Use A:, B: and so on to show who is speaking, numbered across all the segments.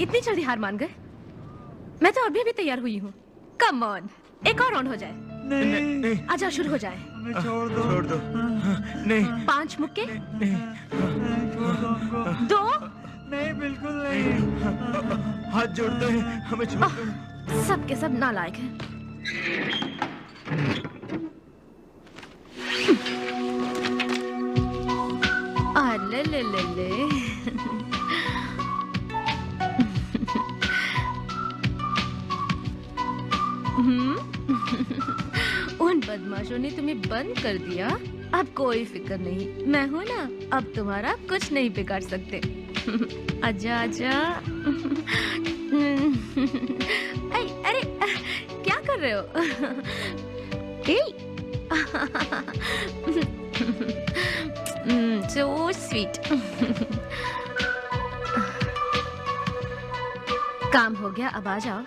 A: इतनी जल्दी हार मान गए? मैं तो अभी भी तैयार हुई हूँ। कम ऑन, एक और राउंड हो जाए।
B: नहीं।
A: आजा शुरू हो जाए।
B: छोड़ दो। नहीं।
A: 5 मुक्के।
B: नहीं।
A: 2।
B: नहीं, बिल्कुल नहीं। हाथ जोड़ते हैं, हमें छोड़ दो।
A: सब के सब नालायक हैं। ले ले ले ले। उन बदमाशों ने तुम्हें बंद कर दिया। अब कोई फिक्र नहीं, मैं हूं ना, अब तुम्हारा कुछ नहीं बिगाड़ सकते। आजा आजा। अरे क्या कर रहे हो? So sweet. काम हो गया, अब आ जाओ।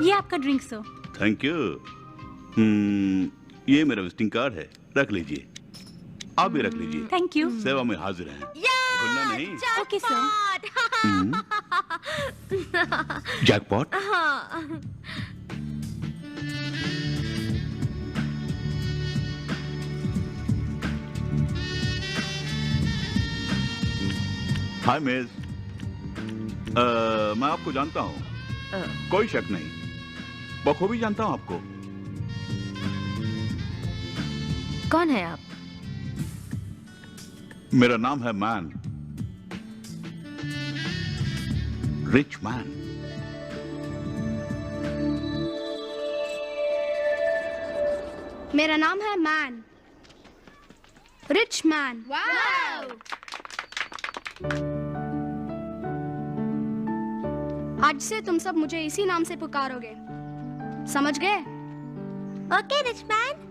C: ये आपका ड्रिंक सर।
D: Thank you. ये मेरा विजिटिंग कार्ड है, रख लीजिए। आप भी रख लीजिए।
C: Thank you.
D: सेवा में हाजिर हैं। भूलना नहीं।
C: Okay sir.
D: जैकपॉट।
A: हाँ।
D: हाय मिस, मैं आपको जानता हूँ, कोई शक नहीं, बखूबी जानता हूँ आपको।
A: कौन है आप?
D: मेरा नाम है मैन, रिच मैन।
E: मेरा नाम है मैन, रिच मैन। वाव! आज से तुम सब मुझे इसी नाम से पुकारोगे, समझ गए?
F: Okay rich man.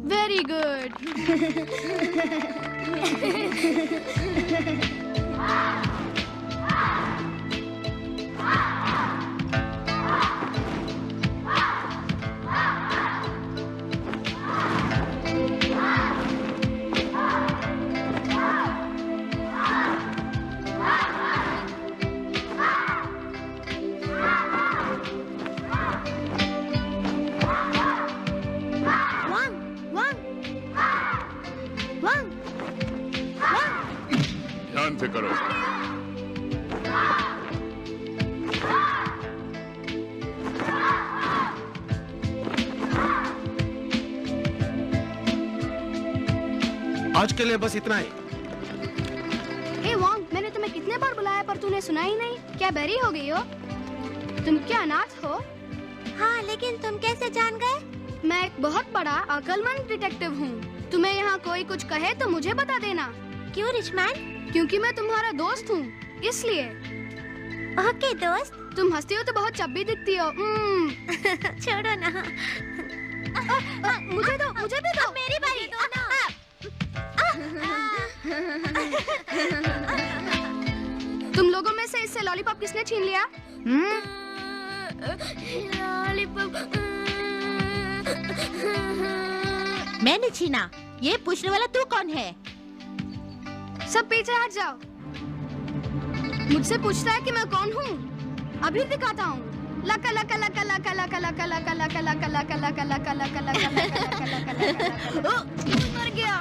E: Very good.
D: ध्यान से करो।
G: आज के लिए बस इतना ही।
E: हे वांग, मैंने तुम्हें कितने बार बुलाया पर तूने सुना ही नहीं। क्या बहरी हो गई हो? तुम क्या अनाथ हो?
F: हाँ, लेकिन तुम कैसे जान गए?
E: मैं एक बहुत बड़ा अक्लमंद डिटेक्टिव हूँ। तुम्हें यहाँ कोई कुछ कहे तो मुझे बता देना।
F: क्यों रिच मैन?
E: क्योंकि मैं तुम्हारा दोस्त हूँ, इसलिए।
F: ओके दोस्त।
E: तुम हंसती हो तो बहुत चब्बी दिखती हो।
F: छोड़ो ना।
E: मुझे दो, मुझे भी दो।
F: मेरी बारी। दो ना।
E: तुम लोगों में से इससे लॉलीपॉप किसने छीन लिया?
F: लॉलीपॉप मैंने छीना। ये पूछने वाला तू कौन है?
E: सब पीछे हट जाओ। मुझसे पूछता है कि मैं कौन हूँ? अभी दिखाता हूँ। लका लका लका लका लका लका लका लका लका लका लका लका लका लका लका मर गया।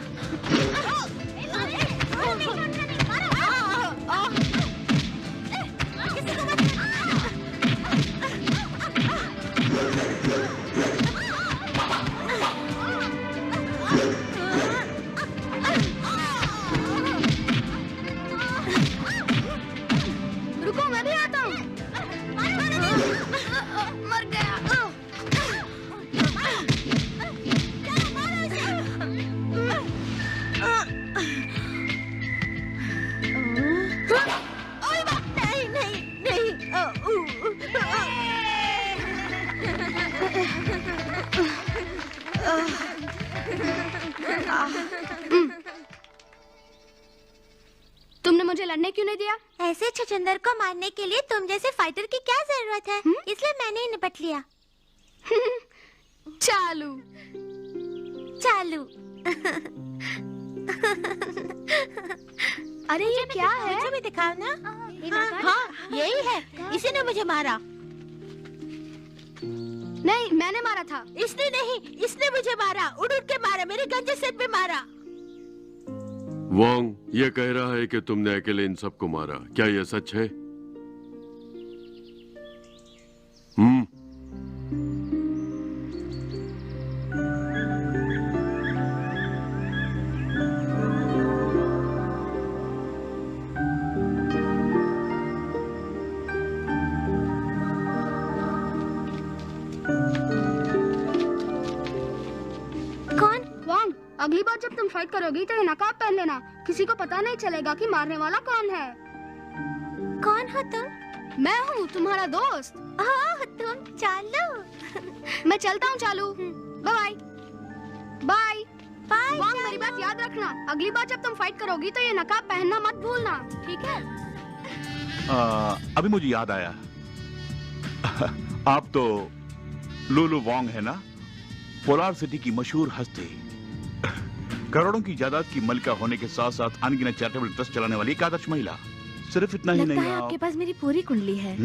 E: रुको, मैं भी आता हूँ। मर गया।
F: नहीं नहीं नहीं।
E: मुझे लड़ने क्यों नहीं दिया?
F: ऐसे छछंदर को मारने के लिए तुम जैसे फाइटर की क्या जरूरत है? इसलिए मैंने ही निपट लिया।
E: चालू
F: चालू।
E: अरे ये क्या है?
F: मुझे भी दिखाओ ना। हाँ, यही है। इसी ने मुझे मारा।
E: नहीं, मैंने मारा था।
F: इसने नहीं, इसने मुझे मारा। उड़ उड़ के मारा, मेरे गंजे सिर पे मारा।
H: वांग ये कह रहा है कि तुमने अकेले इन सबको मारा। क्या यह सच है?
E: अगली बार जब तुम फाइट करोगी तो ये नकाब पहन लेना। किसी को पता नहीं चलेगा कि मारने वाला कौन है।
F: कौन हो तुम?
E: मैं हूँ तुम्हारा दोस्त।
F: तुम चालू।
E: मैं चलता हूँ चालू। Bye bye
F: bye.
E: वांग, मेरी बात याद रखना। अगली बार जब तुम फाइट करोगी तो ये नकाब पहनना मत भूलना, ठीक है?
D: अभी मुझे याद आया। आप तो लुलु वांग है ना, पोलार सिटी की मशहूर हस्ती। करोड़ों की जायदाद की मलिका होने के साथ साथ अनगिनत चैरिटेबल ट्रस्ट चलाने वाली एक आदर्श महिला। सिर्फ इतना ही
A: लगता
D: नहीं,
A: है आपके पास मेरी पूरी कुंडली है।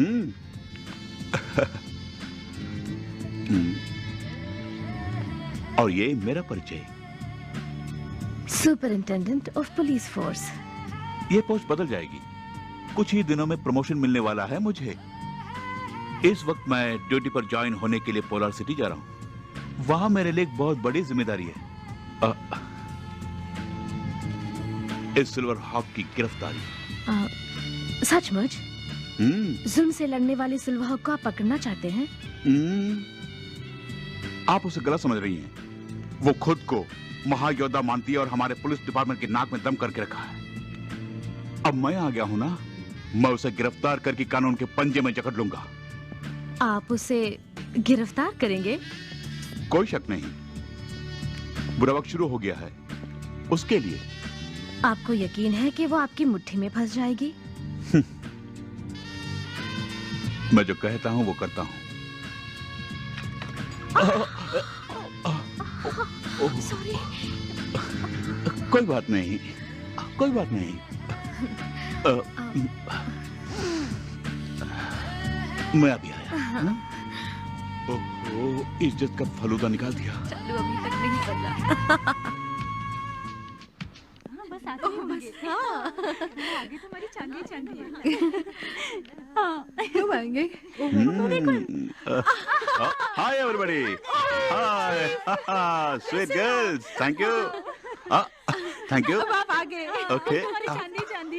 D: और ये मेरा परिचय,
A: सुपरिंटेंडेंट ऑफ पुलिस फोर्स।
D: ये पोस्ट बदल जाएगी। कुछ ही दिनों में प्रमोशन मिलने वाला है मुझे। इस वक्त मैं ड्यूटी पर ज्वाइन होने के लिए पोलार सिटी जा रहा हूँ। वहां मेरे लिए एक बहुत बड़ी जिम्मेदारी है। इस सिल्वर हॉक की गिरफ्तारी।
A: सचमुच? जुल्म से लड़ने वाले सिल्वर हॉक को आप पकड़ना चाहते हैं?
D: आप उसे गलत समझ रही हैं। वो खुद को महायोद्धा मानती है और हमारे पुलिस डिपार्टमेंट के नाक में दम करके रखा है। अब मैं आ गया हूं ना, मैं उसे गिरफ्तार करके कानून के पंजे में जकड़ लूंगा।
A: आप उसे गिरफ्तार करेंगे?
D: कोई शक नहीं। बुरा वक्त शुरू हो गया है उसके लिए।
A: आपको यकीन है कि वो आपकी मुट्ठी में फंस जाएगी?
D: मैं जो कहता हूँ वो करता हूँ।
A: सॉरी।
D: कोई बात नहीं, कोई बात नहीं। मैं अभी आया। ओहो, इज्जत का फलूदा निकाल दिया।
A: चालू अभी तक नहीं बदला।
C: बस आगे तुम्हारी चांदी चांदी है।
A: कब आएंगे?
D: Hi everybody. Hi sweet girls, thank you. Thank you.
C: अब आप आ गए।
D: ओके।
C: तुम्हारी चांदी चांदी।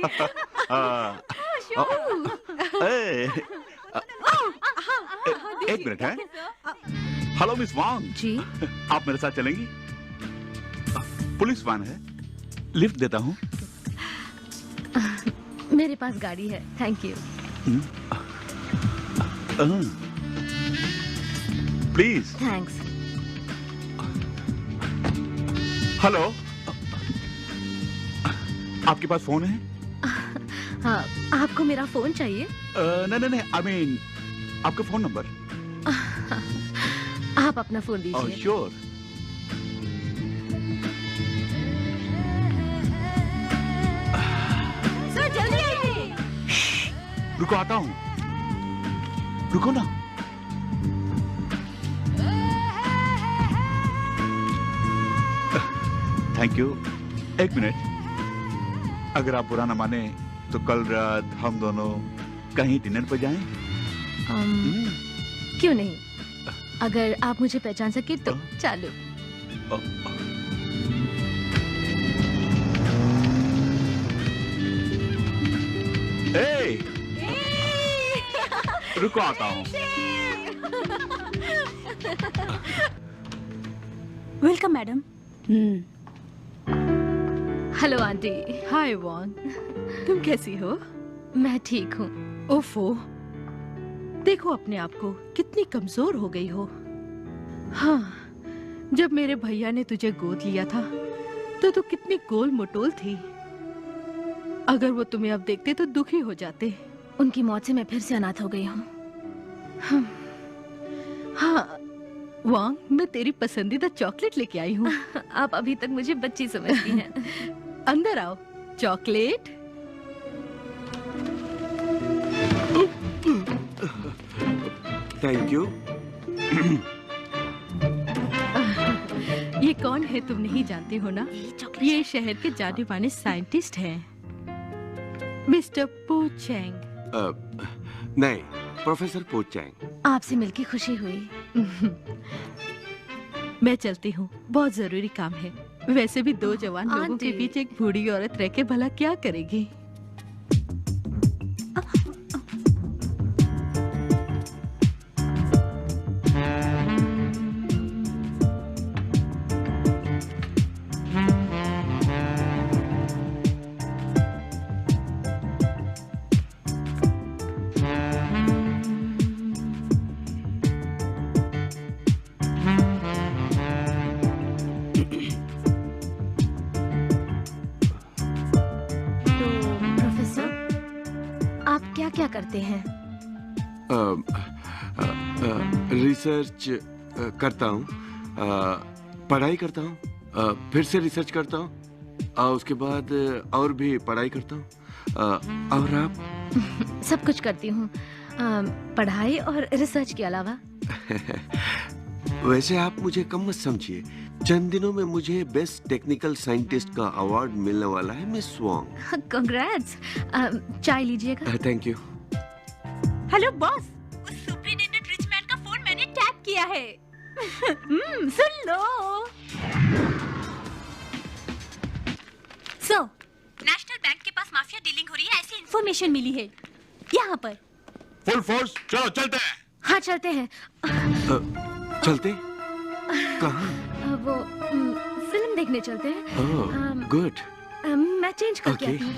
D: एक मिनट है। हेलो मिस वांग
A: जी।
D: आप मेरे साथ चलेंगी? पुलिस वान है, लिफ्ट देता हूँ।
A: मेरे पास गाड़ी है, thank you.
D: Please.
A: Thanks.
D: Hello, आपके पास फोन है?
A: हाँ, आपको मेरा फोन चाहिए?
D: नहीं, आई मीन आपका फोन नंबर।
A: आप अपना फोन दीजिए।
D: श्योर।
C: सर जल्दी आइए।
D: रुको, आता हूँ। रुको ना। Thank you. एक मिनट, अगर आप बुरा ना माने तो कल रात हम दोनों कहीं डिनर पर जाएं?
A: क्यों नहीं, अगर आप मुझे पहचान सके तो। चालू।
D: ए! रुको, आता हूँ।
C: Welcome madam.
A: Hello aunty.
I: Hi Wong, तुम कैसी हो?
A: मैं ठीक हूँ।
I: ओफो, देखो अपने आप को, कितनी कमजोर हो गई हो। हाँ, जब मेरे भैया ने तुझे गोद लिया था तो तू कितनी गोल मटोल थी। अगर वो तुम्हें अब देखते तो दुखी हो जाते।
A: उनकी मौत से मैं फिर से अनाथ हो गई हूँ।
I: हाँ वांग, मैं तेरी पसंदीदा चॉकलेट लेके आई हूँ।
A: आप अभी तक मुझे बच्ची समझती हैं।
I: अंदर आओ। चॉकलेट।
G: Thank you.
I: ये कौन है तुम नहीं जानती हो ना? ये शहर के जाने माने साइंटिस्ट हैं, मिस्टर पू चैंग।
G: नहीं, प्रोफेसर पू चैंग।
A: आपसे मिलकर खुशी हुई।
I: मैं चलती हूँ, बहुत जरूरी काम है। वैसे भी दो जवान लोगों के बीच एक बूढ़ी औरत रह के भला क्या करेगी?
A: क्या करते हैं?
G: रिसर्च करता हूँ, पढ़ाई करता हूँ, फिर से रिसर्च करता हूँ, उसके बाद और भी पढ़ाई करता हूँ। और आप?
A: सब कुछ करती हूँ, पढ़ाई और रिसर्च के अलावा।
G: वैसे आप मुझे कम मत समझिए। चंद दिनों में मुझे बेस्ट टेक्निकल साइंटिस्ट का अवार्ड मिलने वाला है, मिस वांग।
A: कांग्रेट्स। चाय लीजिएगा।
G: Thank you.
C: हेलो बॉस, उस सुपरिटेंडेंट रिचमैन का फोन मैंने टैप किया है। सुन लो। नेशनल बैंक के पास माफिया डीलिंग हो रही है, ऐसी इंफॉर्मेशन मिली है यहाँ पर।
D: फुल फोर्स, चलो चलते हैं।
A: हाँ चलते हैं।
G: चलते? कहाँ?
A: वो फिल्म देखने चलते हैं।
G: गुड।
A: मैं चेंज करके आती हूँ।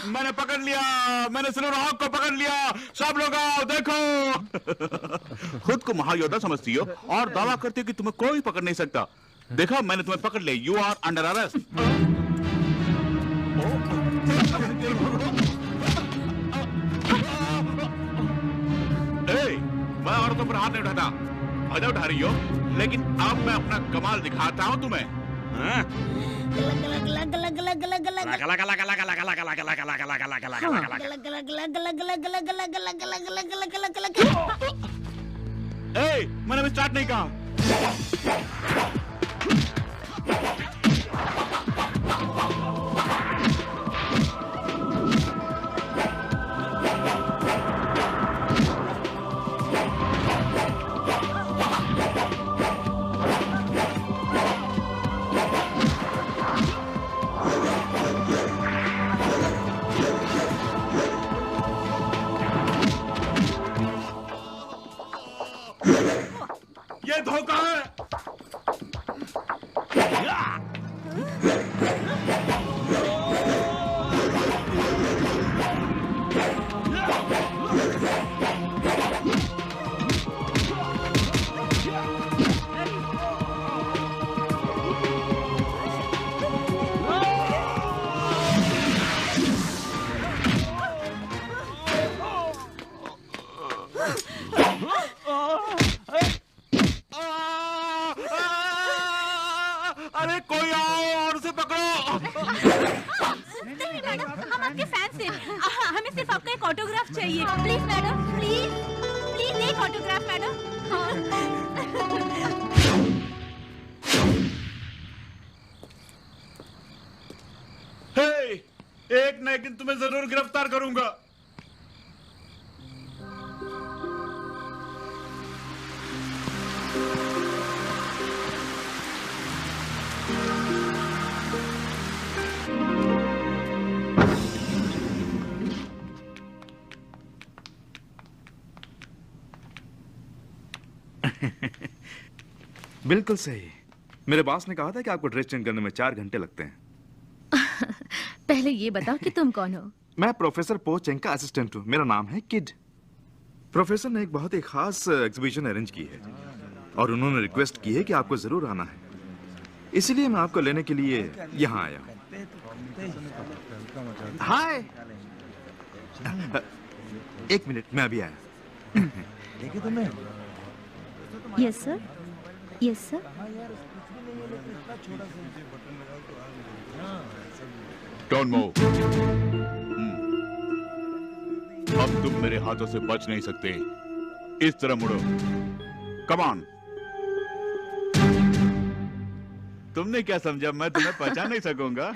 D: मैंने पकड़ लिया, मैंने सिल्वर हॉक को पकड़ लिया। सब लोग आओ, देखो। खुद को महायोद्धा समझती हो और दावा करती हो कि तुम्हें कोई पकड़ नहीं सकता। देखो, मैंने तुम्हें पकड़ लिया। You are under arrest. मैं औरतों पर हाथ नहीं उठाता, मजा उठा रही हो, लेकिन अब मैं अपना कमाल दिखाता हूँ तुम्हें। मैंने अभी स्टार्ट नहीं कहा। ये धोखा है। अरे कोई आओ और उसे पकड़ो।
C: नहीं मैडम, हम आपके फैंस हैं। हमें सिर्फ आपका एक ऑटोग्राफ चाहिए। प्लीज मैडम, प्लीज प्लीज एक ऑटोग्राफ मैडम।
D: हे, एक न एक दिन तुम्हें जरूर गिरफ्तार करूंगा।
B: बिल्कुल सही। मेरे बॉस ने कहा था कि आपको ड्रेस चेंज करने में 4 घंटे लगते हैं।
A: पहले ये बताओ कि तुम कौन हो?
B: मैं प्रोफेसर पो चेंग का असिस्टेंट हूँ। मेरा नाम है किड। प्रोफेसर ने एक बहुत ही खास एग्जीबिशन अरेंज की है और उन्होंने रिक्वेस्ट की है कि आपको जरूर आना है, इसलिए मैं आपको लेने के लिए यहाँ आया हूँ। हाय, एक मिनट, मैं अभी आया।
A: Yes sir, yes sir.
D: Don't move. अब तुम मेरे हाथों से बच नहीं सकते। इस तरह मुड़ो। Come on. तुमने क्या समझा मैं तुम्हें पहचान नहीं सकूंगा?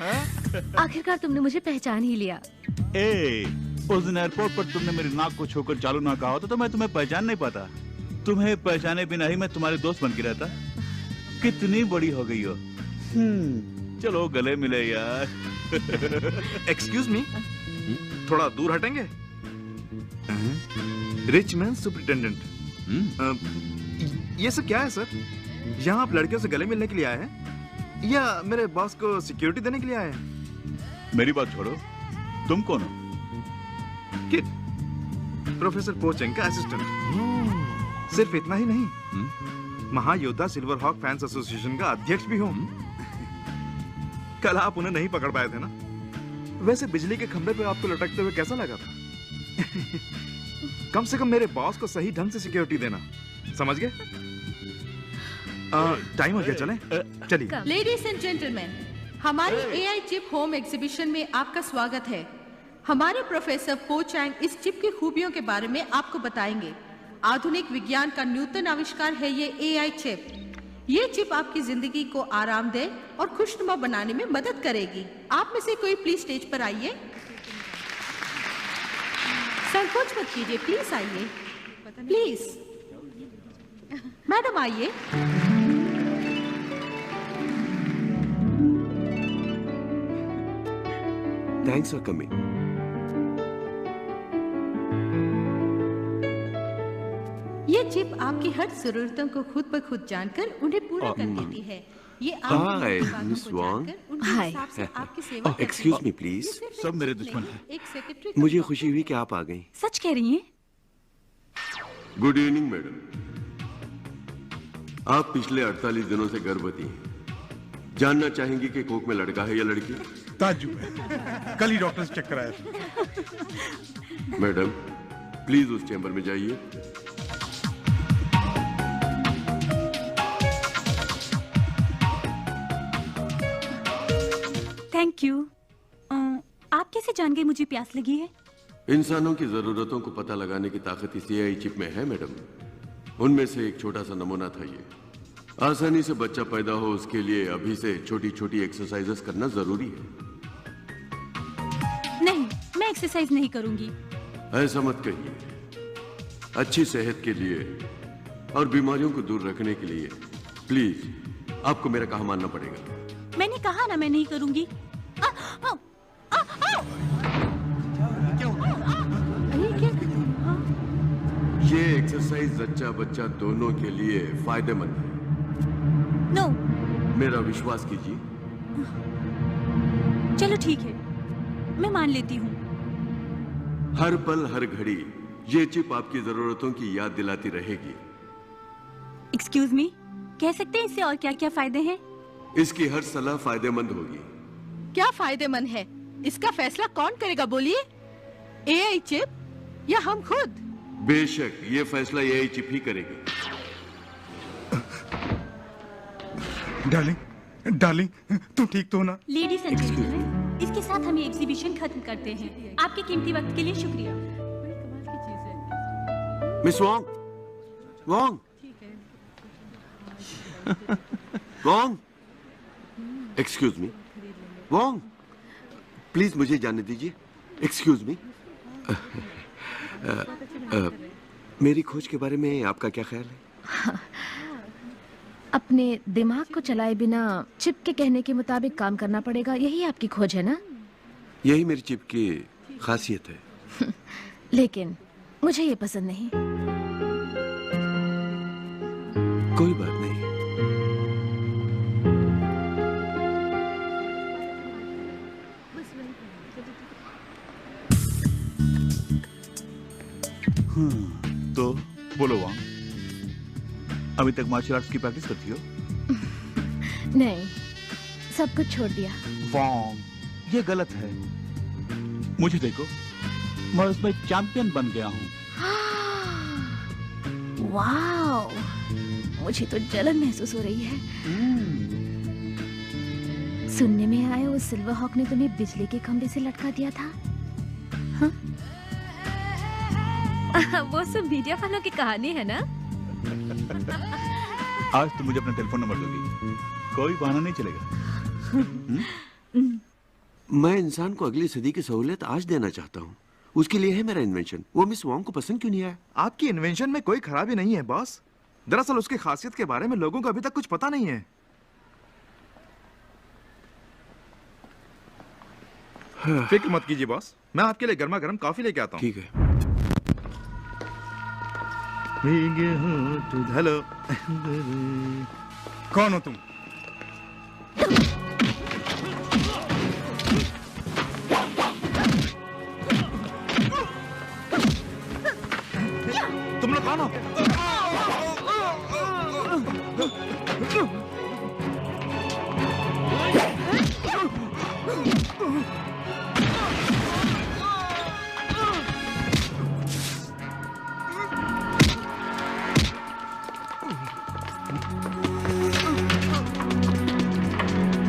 A: आखिरकार तुमने मुझे पहचान ही लिया।
D: उस दिन एयरपोर्ट पर तुमने मेरी नाक को छूकर चालू ना कहा होता तो मैं तुम्हें पहचान नहीं पाता। तुम्हें पहचाने बिना ही मैं तुम्हारे दोस्त बन के रहता। कितनी बड़ी हो गई हो। चलो गले मिले यार।
B: एक्सक्यूज मी, थोड़ा दूर हटेंगे? रिच मैन सुपरिटेंडेंट, ये सब क्या है सर? यहाँ आप लड़कियों से गले मिलने के लिए आए हैं या मेरे बॉस को सिक्योरिटी देने के लिए आए हैं?
D: मेरी बात छोड़ो, तुम कौन हो?
B: किड, प्रोफेसर पो चेंग का असिस्टेंट। सिर्फ इतना ही नहीं, महायोद्धा सिल्वर हॉक फैंस एसोसिएशन का अध्यक्ष भी हूँ। कल आप उन्हें नहीं पकड़ पाए थे ना? वैसे बिजली के खंभे पे आपको लटकते हुए कैसा लगा था? कम से कम मेरे बॉस को सही ढंग से सिक्योरिटी देना, समझ गए? टाइम हो गया, चलें? चलिए।
I: लेडीज एंड जेंटलमैन, हमारी एआई चिप होम एग्जीबिशन में आपका स्वागत है। हमारे प्रोफेसर पो चैंग इस चिप की खूबियों के बारे में आपको बताएंगे। आधुनिक विज्ञान का नूतन आविष्कार है ये एआई चिप। ये चिप आपकी जिंदगी को आरामदेह और खुशनुमा बनाने में मदद करेगी। आप में से कोई प्लीज स्टेज पर आइए। संकोच मत कीजिए, प्लीज आइए। प्लीज मैडम आइए।
G: Thanks for coming.
I: ये चिप आपकी हर जरूरतों को खुद ब खुद जानकर उन्हें पूरा कर देती है। ये आपकी
G: Hi,
I: बातों
G: Miss
I: को
G: Wang.
I: जानकर उनके
A: Hi.
I: हिसाब से आपकी सेवा करती है।
G: Excuse me please.
I: ये सिर्फ
D: सब मेरे
I: एक
D: दुश्मन
I: नहीं,
D: हैं।
I: एक सेक्रेटरी का
G: मुझे
I: काम
G: खुशी हुई कि आप आ गई।
C: सच कह रही हैं?
H: Good evening madam. आप पिछले 48 दिनों से गर्भवती हैं। जानना चाहेंगी कि कोख में लड़का है या लड़की?
J: ताज्जुब है, कल ही डॉक्टर से चेक कराया था।
H: मैडम प्लीज उस चैम्बर में जाइए।
C: Thank you. आप कैसे जान गए मुझे प्यास लगी है?
H: इंसानों की जरूरतों को पता लगाने की ताकत इस एआई चिप में है मैडम। उनमें से एक छोटा सा नमूना था ये। आसानी से बच्चा पैदा हो उसके लिए अभी से छोटी छोटी एक्सरसाइजेस करना जरूरी है।
C: नहीं, मैं एक्सरसाइज नहीं करूंगी।
H: ऐसा मत कहिए। अच्छी सेहत के लिए और बीमारियों को दूर रखने के लिए प्लीज आपको मेरा कहा मानना पड़ेगा।
C: मैंने कहा ना मैं नहीं करूंगी।
H: ये एक्सरसाइज जच्चा बच्चा दोनों के लिए फायदेमंद है।
C: नो,
H: मेरा विश्वास कीजिए।
C: चलो ठीक है, मैं मान लेती हूँ।
H: हर पल हर घड़ी ये चिप आपकी जरूरतों की याद दिलाती रहेगी।
C: एक्सक्यूज मी, कह सकते हैं इससे और क्या क्या फायदे हैं?
H: इसकी हर सलाह फायदेमंद होगी।
I: क्या फायदेमंद है, इसका फैसला कौन करेगा बोलिए? एआई चिप या हम खुद?
H: बेशक ये फैसला एआई चिप ही करेगी।
J: डार्लिंग, तुम ठीक तो हो ना?
C: लेडीज एंड जेंटलमैन, इसके साथ हम ये एग्जीबिशन खत्म करते हैं। आपके कीमती वक्त के लिए शुक्रिया।
H: Miss Wong, Wong, Wong, excuse me, Wong, please मुझे जाने दीजिए। एक्सक्यूज मी, मेरी खोज के बारे में आपका क्या ख्याल है?
A: अपने दिमाग को चलाए बिना चिप के कहने के मुताबिक काम करना पड़ेगा, यही आपकी खोज है ना?
H: यही मेरी चिप की खासियत है।
A: लेकिन मुझे ये पसंद नहीं।
H: कोई बात नहीं।
D: तो बोलो वांग, अभी तक मार्शल आर्ट्स की प्रैक्टिस करती हो?
A: नहीं, सब कुछ छोड़ दिया।
D: वांग, ये गलत है। मुझे देखो, मैं उसमें चैंपियन बन गया हूँ।
A: वाओ, मुझे तो जलन महसूस हो रही है। सुनने में आया उस सिल्वर हॉक ने तुम्हें बिजली के खंभे से लटका दिया था। हाँ? वो सब मीडिया वालों की कहानी है ना?
D: आज तुम मुझे अपना टेलीफोन नंबर दोगी, कोई बहाना नहीं चलेगा।
H: मैं इंसान को अगली सदी की सहूलियत आज देना चाहता हूँ। उसके लिए है मेरा इन्वेंशन। वो मिस वोंग को पसंद क्यों नहीं आया?
B: आपकी इन्वेंशन में कोई खराबी नहीं है बॉस। दरअसल उसकी खासियत के बारे में लोगों को अभी तक कुछ पता नहीं है। फिक्र मत कीजिए बॉस, मैं आपके लिए गर्मा गर्म कॉफी लेके आता हूँ।
H: ठीक है।
B: हेलो।
J: कौन हो तुम?
B: तुम लोग कौन हो?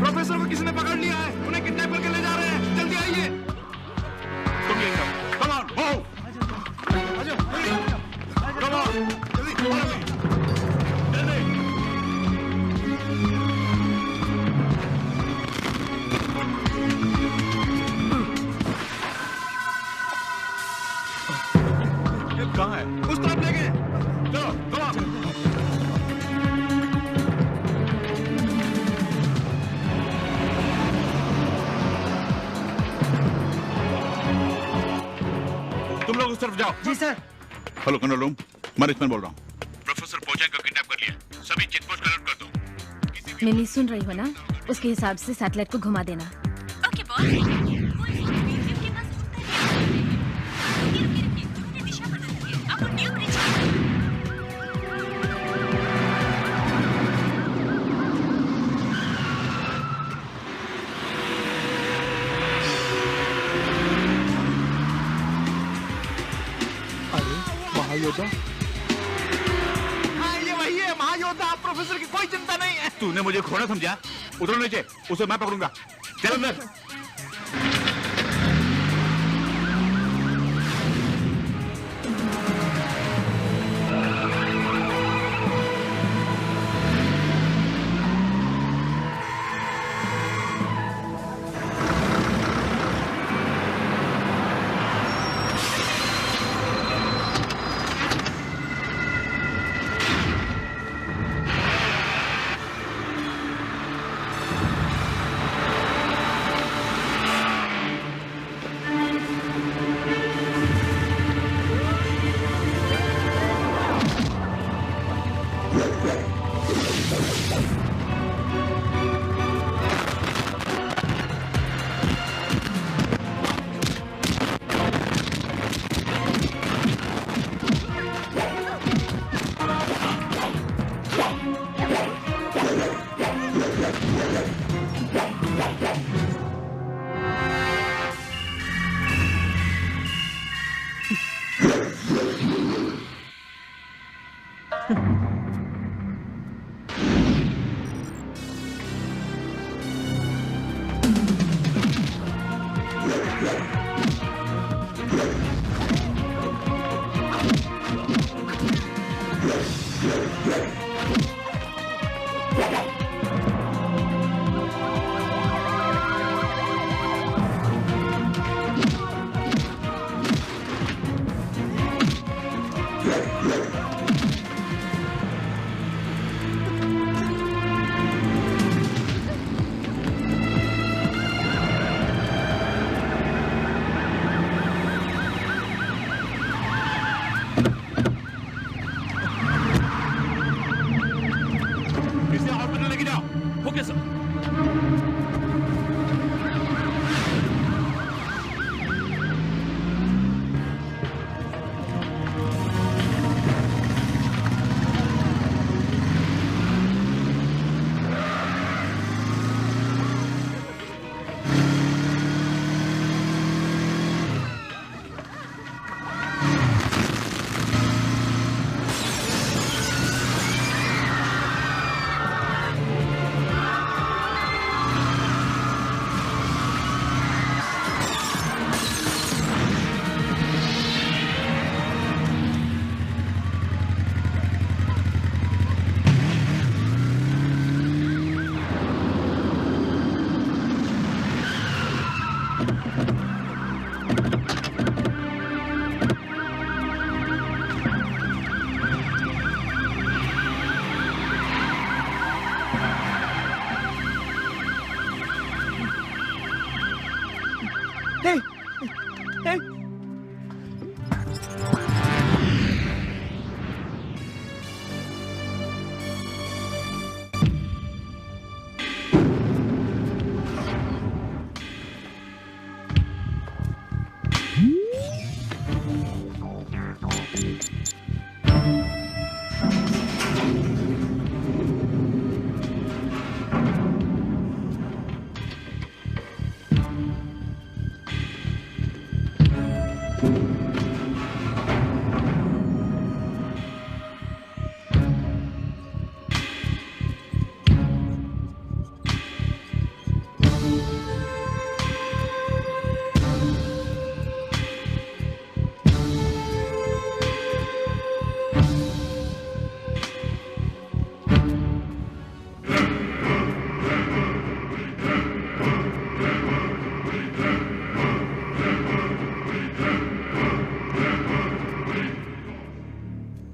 B: प्रोफेसर को किसी ने पकड़ लिया है, उन्हें किडनैप करके ले जा रहे हैं। जल्दी आइए।
D: तुम ये करो, come on, move. Come on, जल्दी, जल्दी। कहाँ है?
B: उस तरफ ले गए।
D: चलो, कम ऑन। तुम लोग उस तरफ जाओ।
K: जी sir.
D: Hello control room, management बोल रहा हूँ। प्रोफेसर पोचैंग को किडनैप कर लिया, सभी चेक पोस्ट अलर्ट कर दो।
A: मिमी सुन रही हो ना? उसके हिसाब से सैटेलाइट को घुमा देना।
C: Okay boss. दिशा बदल दी है। अब न्यू ब्रिज।
J: महायोद्धा?
B: हाँ ये वही है महायोद्धा। आप प्रोफेसर की कोई चिंता नहीं है।
D: तूने मुझे खोना समझा? उतरो नीचे, उसे मैं पकड़ूंगा। चल अंदर।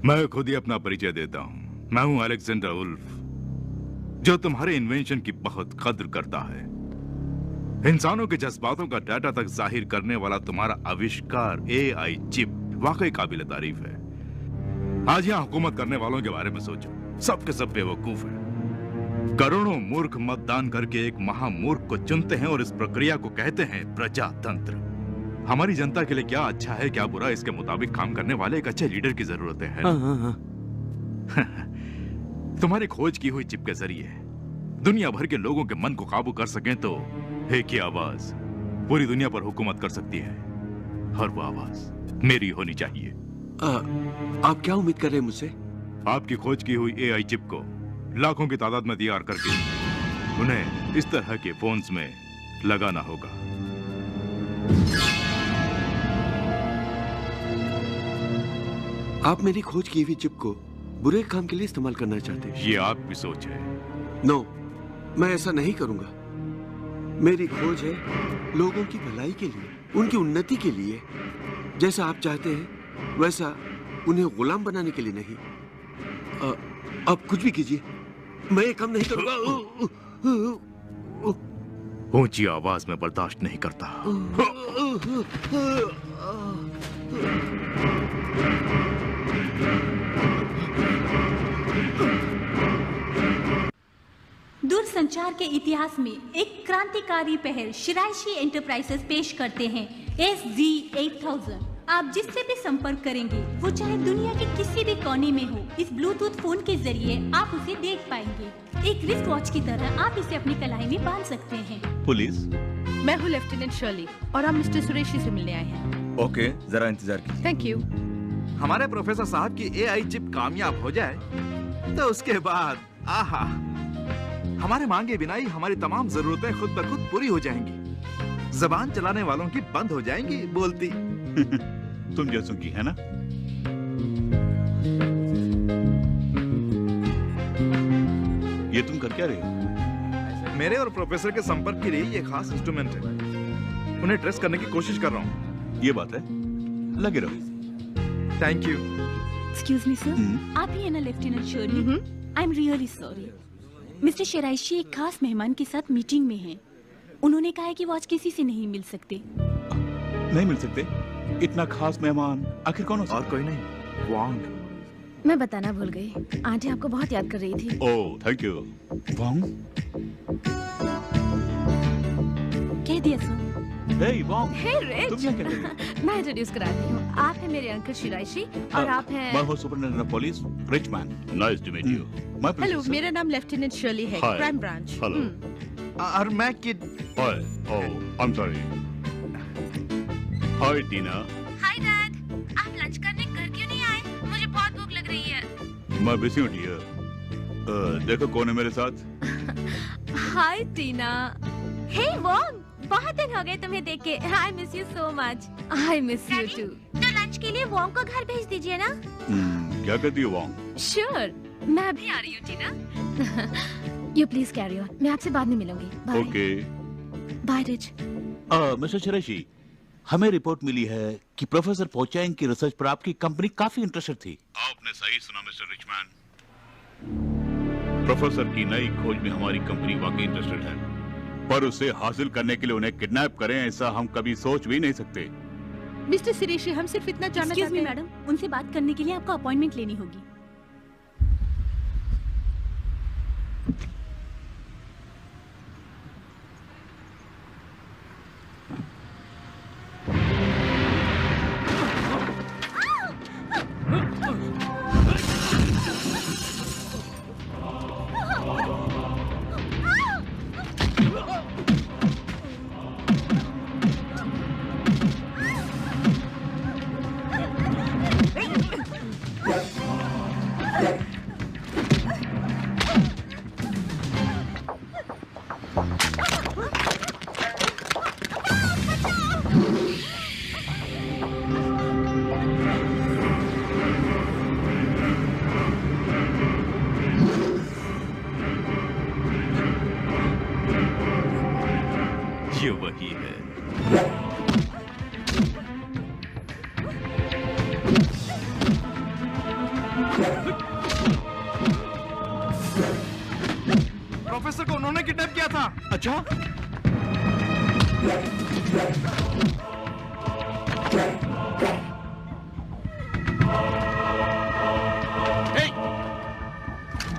B: मैं खुद ही अपना परिचय देता हूं। मैं हूं अलेक्जेंडर उल्फ, जो तुम्हारे इन्वेंशन की बहुत कद्र करता है। इंसानों के जज्बातों का डाटा तक जाहिर करने वाला तुम्हारा आविष्कार एआई चिप वाकई काबिल तारीफ है। आज यहां हुकूमत करने वालों के बारे में सोचो, सब के सब बेवकूफ हैं। करोड़ों मूर्ख मतदान करके एक महामूर्ख को चुनते हैं और इस प्रक्रिया को कहते हैं प्रजातंत्र। हमारी जनता के लिए क्या अच्छा है क्या बुरा, इसके मुताबिक काम करने वाले एक अच्छे लीडर की जरूरत है।
G: हाँ।
B: तुम्हारी खोज की हुई चिप के जरिए दुनिया भर के लोगों के मन को काबू कर सकें तो एक ही आवाज पूरी दुनिया पर हुकूमत कर सकती है, और वो आवाज मेरी होनी चाहिए।
G: आप क्या उम्मीद कर रहे हैं मुझसे?
B: आपकी खोज की हुई एआई चिप को लाखों की तादाद में तैयार करके उन्हें इस तरह के फोन्स में लगाना होगा।
G: आप मेरी खोज की हुई चिप को बुरे काम के लिए इस्तेमाल करना चाहते हैं?
B: ये आपकी सोच है।
G: नो, मैं ऐसा नहीं करूंगा। मेरी खोज है लोगों की भलाई के लिए, उनकी उन्नति के लिए। जैसा आप चाहते हैं वैसा, उन्हें गुलाम बनाने के लिए नहीं। आप कुछ भी कीजिए, मैं ये काम नहीं करूंगा।
B: ऊंची आवाज में बर्दाश्त नहीं करता।
C: दूरसंचार के इतिहास में एक क्रांतिकारी पहल शिराइशी एंटरप्राइजेस पेश करते हैं SG-8000। आप जिससे भी संपर्क करेंगे वो चाहे दुनिया के किसी भी कोने में हो, इस ब्लूटूथ फोन के जरिए आप उसे देख पाएंगे। एक रिस्ट वॉच की तरह आप इसे अपनी कलाई में बांध सकते हैं।
K: पुलिस,
I: मैं हूँ लेफ्टिनेंट शर्ली और हम मिस्टर सुरेशी से मिलने आए हैं।
K: ओके, जरा इंतजार कीजिए।
I: Thank you.
B: हमारे प्रोफेसर साहब की एआई चिप कामयाब हो जाए तो उसके बाद आहा, हमारे मांगे बिना ही हमारी तमाम जरूरतें खुद ब खुद पूरी हो जाएंगी। जबान चलाने वालों की बंद हो जाएंगी बोलती।
D: तुम जैसों की है ना। ये तुम कर क्या रहे हो?
B: मेरे और प्रोफेसर के संपर्क के लिए ये खास इंस्ट्रूमेंट है। उन्हें ट्रेस करने की कोशिश कर रहा हूँ।
D: ये बात है, लगे रहो।
B: Thank you.
C: Excuse me sir, आप ही है ना lieutenant Shirley? I am really sorry. Mister शेराइशी एक खास मेहमान के साथ मीटिंग में हैं। उन्होंने कहा है कि वो आज किसी से नहीं मिल सकते।
D: नहीं मिल सकते? इतना खास मेहमान आखिर कौन हो?
B: और कोई नहीं, वांग।
A: मैं बताना भूल गई, आंटी आपको बहुत याद कर रही थी।
D: Oh thank you. वांग?
C: कह दिया सर।
D: हे वांग।
A: हे रिच।
D: तुम क्या कर रही हो?
A: मैं इंट्रोड्यूस कराती हूँ। आप हैं मेरे अंकल शिराइशी और आप हैं।
D: मैं हूँ superintendent of police, rich man. Nice to meet you.
I: Hello, मेरा नाम लेफ्टिनेंट शर्ली है,
D: Hi.
I: Crime branch.
D: हेलो।
B: और मैं kid.
D: Hi. Oh I am sorry. Hi Tina.
A: Hi dad, आप लंच करने घर क्यों नहीं आए? मुझे बहुत भूख लग रही है।
D: मैं बिजी हूँ डियर। देखो कौन है मेरे साथ।
A: हाय टीना। हे वॉन्ग, बहुत दिन हो गए तुम्हें देख के। I miss you so much. I miss you too.
F: तो लंच के लिए वॉन्ग को घर भेज दीजिए ना।
D: क्या कहती हो वांग?
A: श्योर, मैं भी आ रही हूँ Tina. You please carry on, मैं आपसे बाद में मिलूंगी। Bye.
D: Okay.
A: Bye Rich.
D: Mister शेराइशी, हमें रिपोर्ट मिली है कि प्रोफेसर पोचैंग की रिसर्च पर आपकी कंपनी काफी इंटरेस्टेड थी। आपने सही सुना मिस्टर रिचमैन। प्रोफेसर की नई खोज में हमारी कंपनी वाकई इंटरेस्टेड है, पर उसे हासिल करने के लिए उन्हें किडनैप करें ऐसा हम कभी सोच भी नहीं सकते।
I: मिस्टर शिराइशी, हम सिर्फ इतना जानना
C: एक्सक्यूज
I: चाहते
C: मी
I: हैं।
C: मैडम, उनसे बात करने के लिए आपको अपॉइंटमेंट लेनी होगी।
B: ये वही है। प्रोफेसर को उन्होंने किडनैप किया था।
D: अच्छा?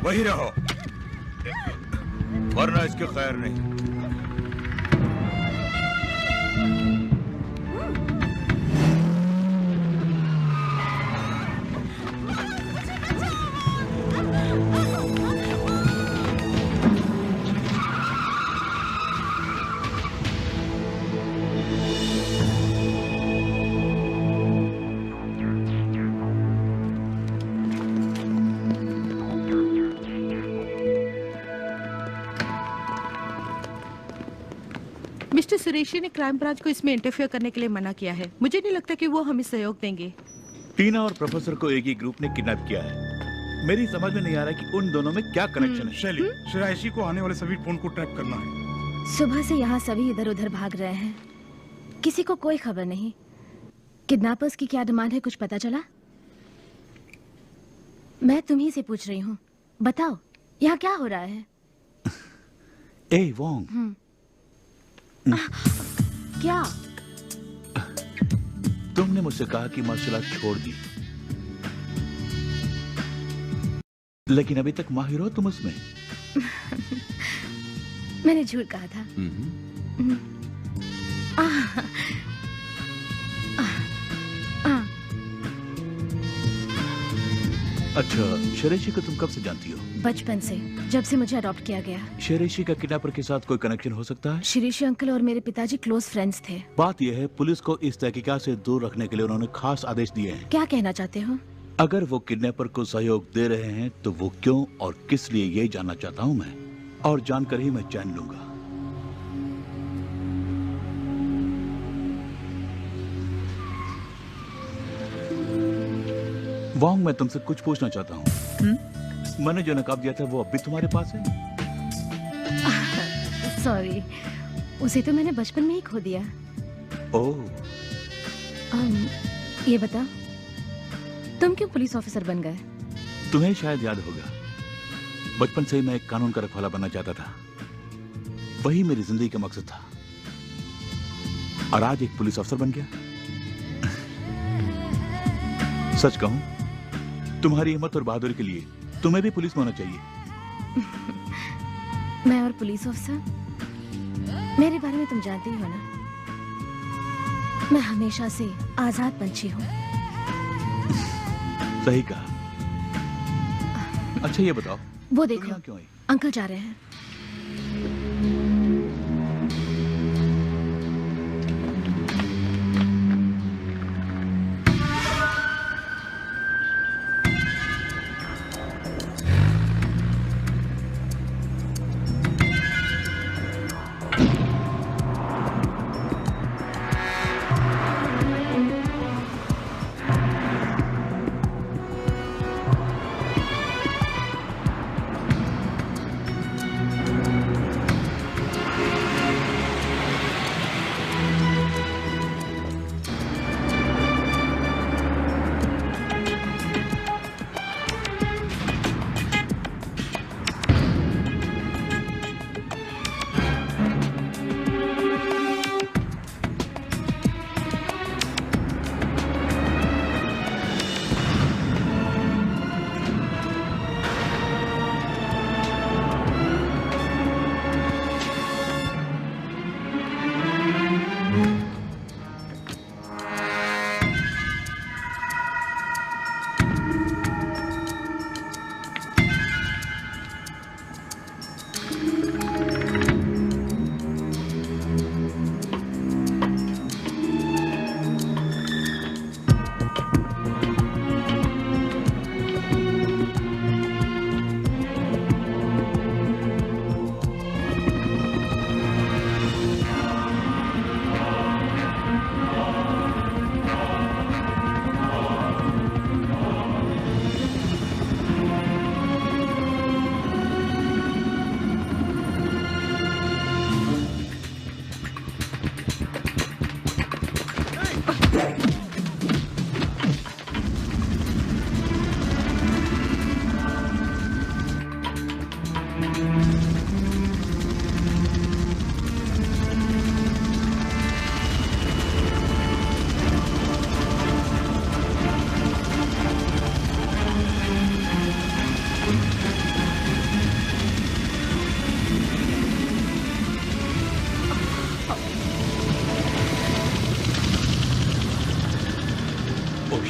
J: वही रहो,
D: वरना इसके खैर नहीं।
I: मिस्टर सुरेशी ने क्राइम ब्रांच को इसमें इंटरफेयर करने के लिए मना किया है। मुझे नहीं लगता कि वो हमें सहयोग देंगे।
D: टीना और प्रोफेसर को एक ही ग्रुप ने किडनैप किया है। मेरी समझ में नहीं आ रहा कि उन दोनों में क्या कनेक्शन है।
J: शैली, शिराइशी को आने वाले सभी फोन को ट्रैक करना है।
A: सुबह से यहाँ सभी इधर उधर भाग रहे हैं, किसी को कोई खबर नहीं। किडनैपर्स की क्या डिमांड है, कुछ पता चला? मैं तुम्ही से पूछ रही हूँ, बताओ यहाँ क्या हो रहा है?
D: ए वोंग,
A: क्या?
D: तुमने मुझसे कहा कि मार्शल आर्ट छोड़ दी, लेकिन अभी तक माहिर हो तुम उसमें।
A: मैंने झूठ कहा था।
D: अच्छा, शेरेशी को तुम कब से जानती हो?
A: बचपन से, जब से मुझे अडॉप्ट किया गया।
D: शेरेशी का किडनैपर के साथ कोई कनेक्शन हो सकता है?
A: शिरीषी अंकल और मेरे पिताजी क्लोज फ्रेंड्स थे।
D: बात यह है, पुलिस को इस तहकीकात से दूर रखने के लिए उन्होंने खास आदेश दिए हैं।
A: क्या कहना चाहते हो?
D: अगर वो किडनैपर को सहयोग दे रहे हैं तो वो क्यों और किस लिए, यही जानना चाहता हूँ मैं, और जानकर ही मैं चैन लूंगा। वांग, मैं तुमसे कुछ पूछना चाहता हूँ। मैंने जो नकाब दिया था वो अब भी तुम्हारे पास है?
A: सॉरी, उसे तो मैंने बचपन में ही खो दिया।
D: ओह।
A: ये बता, तुम क्यों पुलिस ऑफिसर बन गए?
D: तुम्हें शायद याद होगा, बचपन से ही मैं एक कानून का रखवाला बनना चाहता था। वही मेरी जिंदगी का मकसद था, और आज एक पुलिस अफसर बन गया। सच कहूं, तुम्हारी हिम्मत और बहादुरी के लिए तुम्हें भी पुलिस में होना चाहिए।
A: मैं और पुलिस ऑफिसर, मेरे बारे में तुम जानते ही हो ना, मैं हमेशा से आजाद पंछी हूँ।
D: सही कहा। अच्छा ये बताओ,
A: वो
D: तुम
A: देखो,
D: यहाँ क्यों आई?
A: अंकल जा रहे हैं।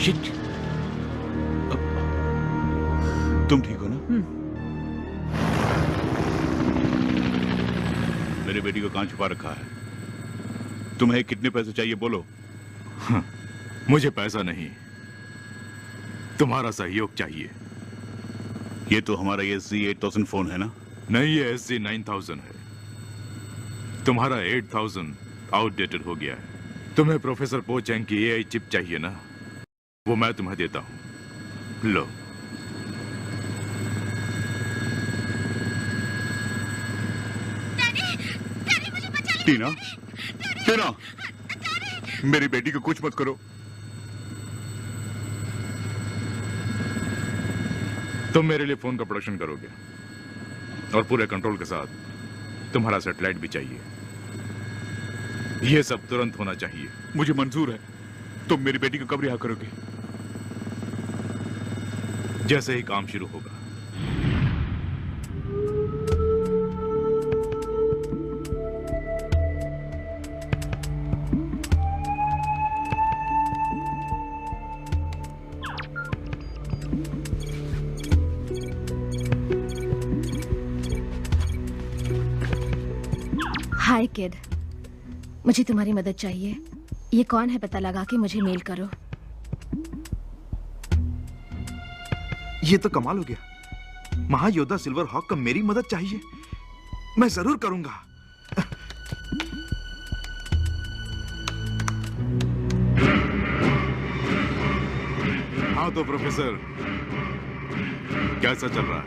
D: शिट। तुम ठीक हो ना? मेरे बेटी को कहां छुपा रखा है? तुम्हें कितने पैसे चाहिए बोलो।
B: मुझे पैसा नहीं, तुम्हारा सहयोग चाहिए।
D: ये तो हमारा SG-8000 फोन है ना?
B: नहीं, ये SG-9000 है। तुम्हारा 8000 आउटडेटेड हो गया है। तुम्हें प्रोफेसर पो चैंग की AI चिप चाहिए ना, वो मैं तुम्हें देता हूं। लो।
D: टीना, टीना, मेरी बेटी को कुछ मत करो।
B: तुम मेरे लिए फोन का प्रोडक्शन करोगे और पूरे कंट्रोल के साथ तुम्हारा सैटेलाइट भी चाहिए। यह सब तुरंत होना चाहिए।
D: मुझे मंजूर है। तुम मेरी बेटी को कब रिहा करोगे?
B: जैसे ही काम शुरू होगा।
A: हाय किड, मुझे तुम्हारी मदद चाहिए। ये कौन है पता लगा के मुझे मेल करो।
B: ये तो कमाल हो गया। महायोद्धा सिल्वर हॉक को मेरी मदद चाहिए। मैं जरूर करूंगा। हाँ तो प्रोफेसर, कैसा चल रहा है?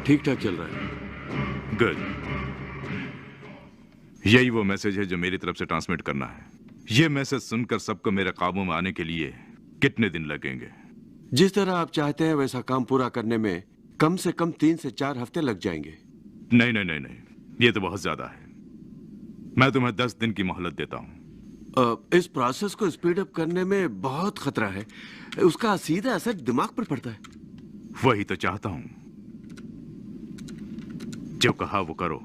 H: ठीक ठाक चल रहा है।
B: गुड। यही वो मैसेज है जो मेरी तरफ से ट्रांसमिट करना है। ये मैसेज सुनकर सबको मेरे काबू में आने के लिए कितने दिन लगेंगे?
H: जिस तरह आप चाहते हैं वैसा काम पूरा करने में कम से कम 3 से 4 हफ्ते लग जाएंगे।
B: नहीं नहीं नहीं नहीं, ये तो बहुत ज्यादा है। मैं तुम्हें 10 दिन की मोहलत देता हूँ।
H: इस प्रोसेस को स्पीड अप करने में बहुत खतरा है। उसका सीधा असर दिमाग पर पड़ता है।
B: वही तो चाहता हूँ। जो कहा वो करो।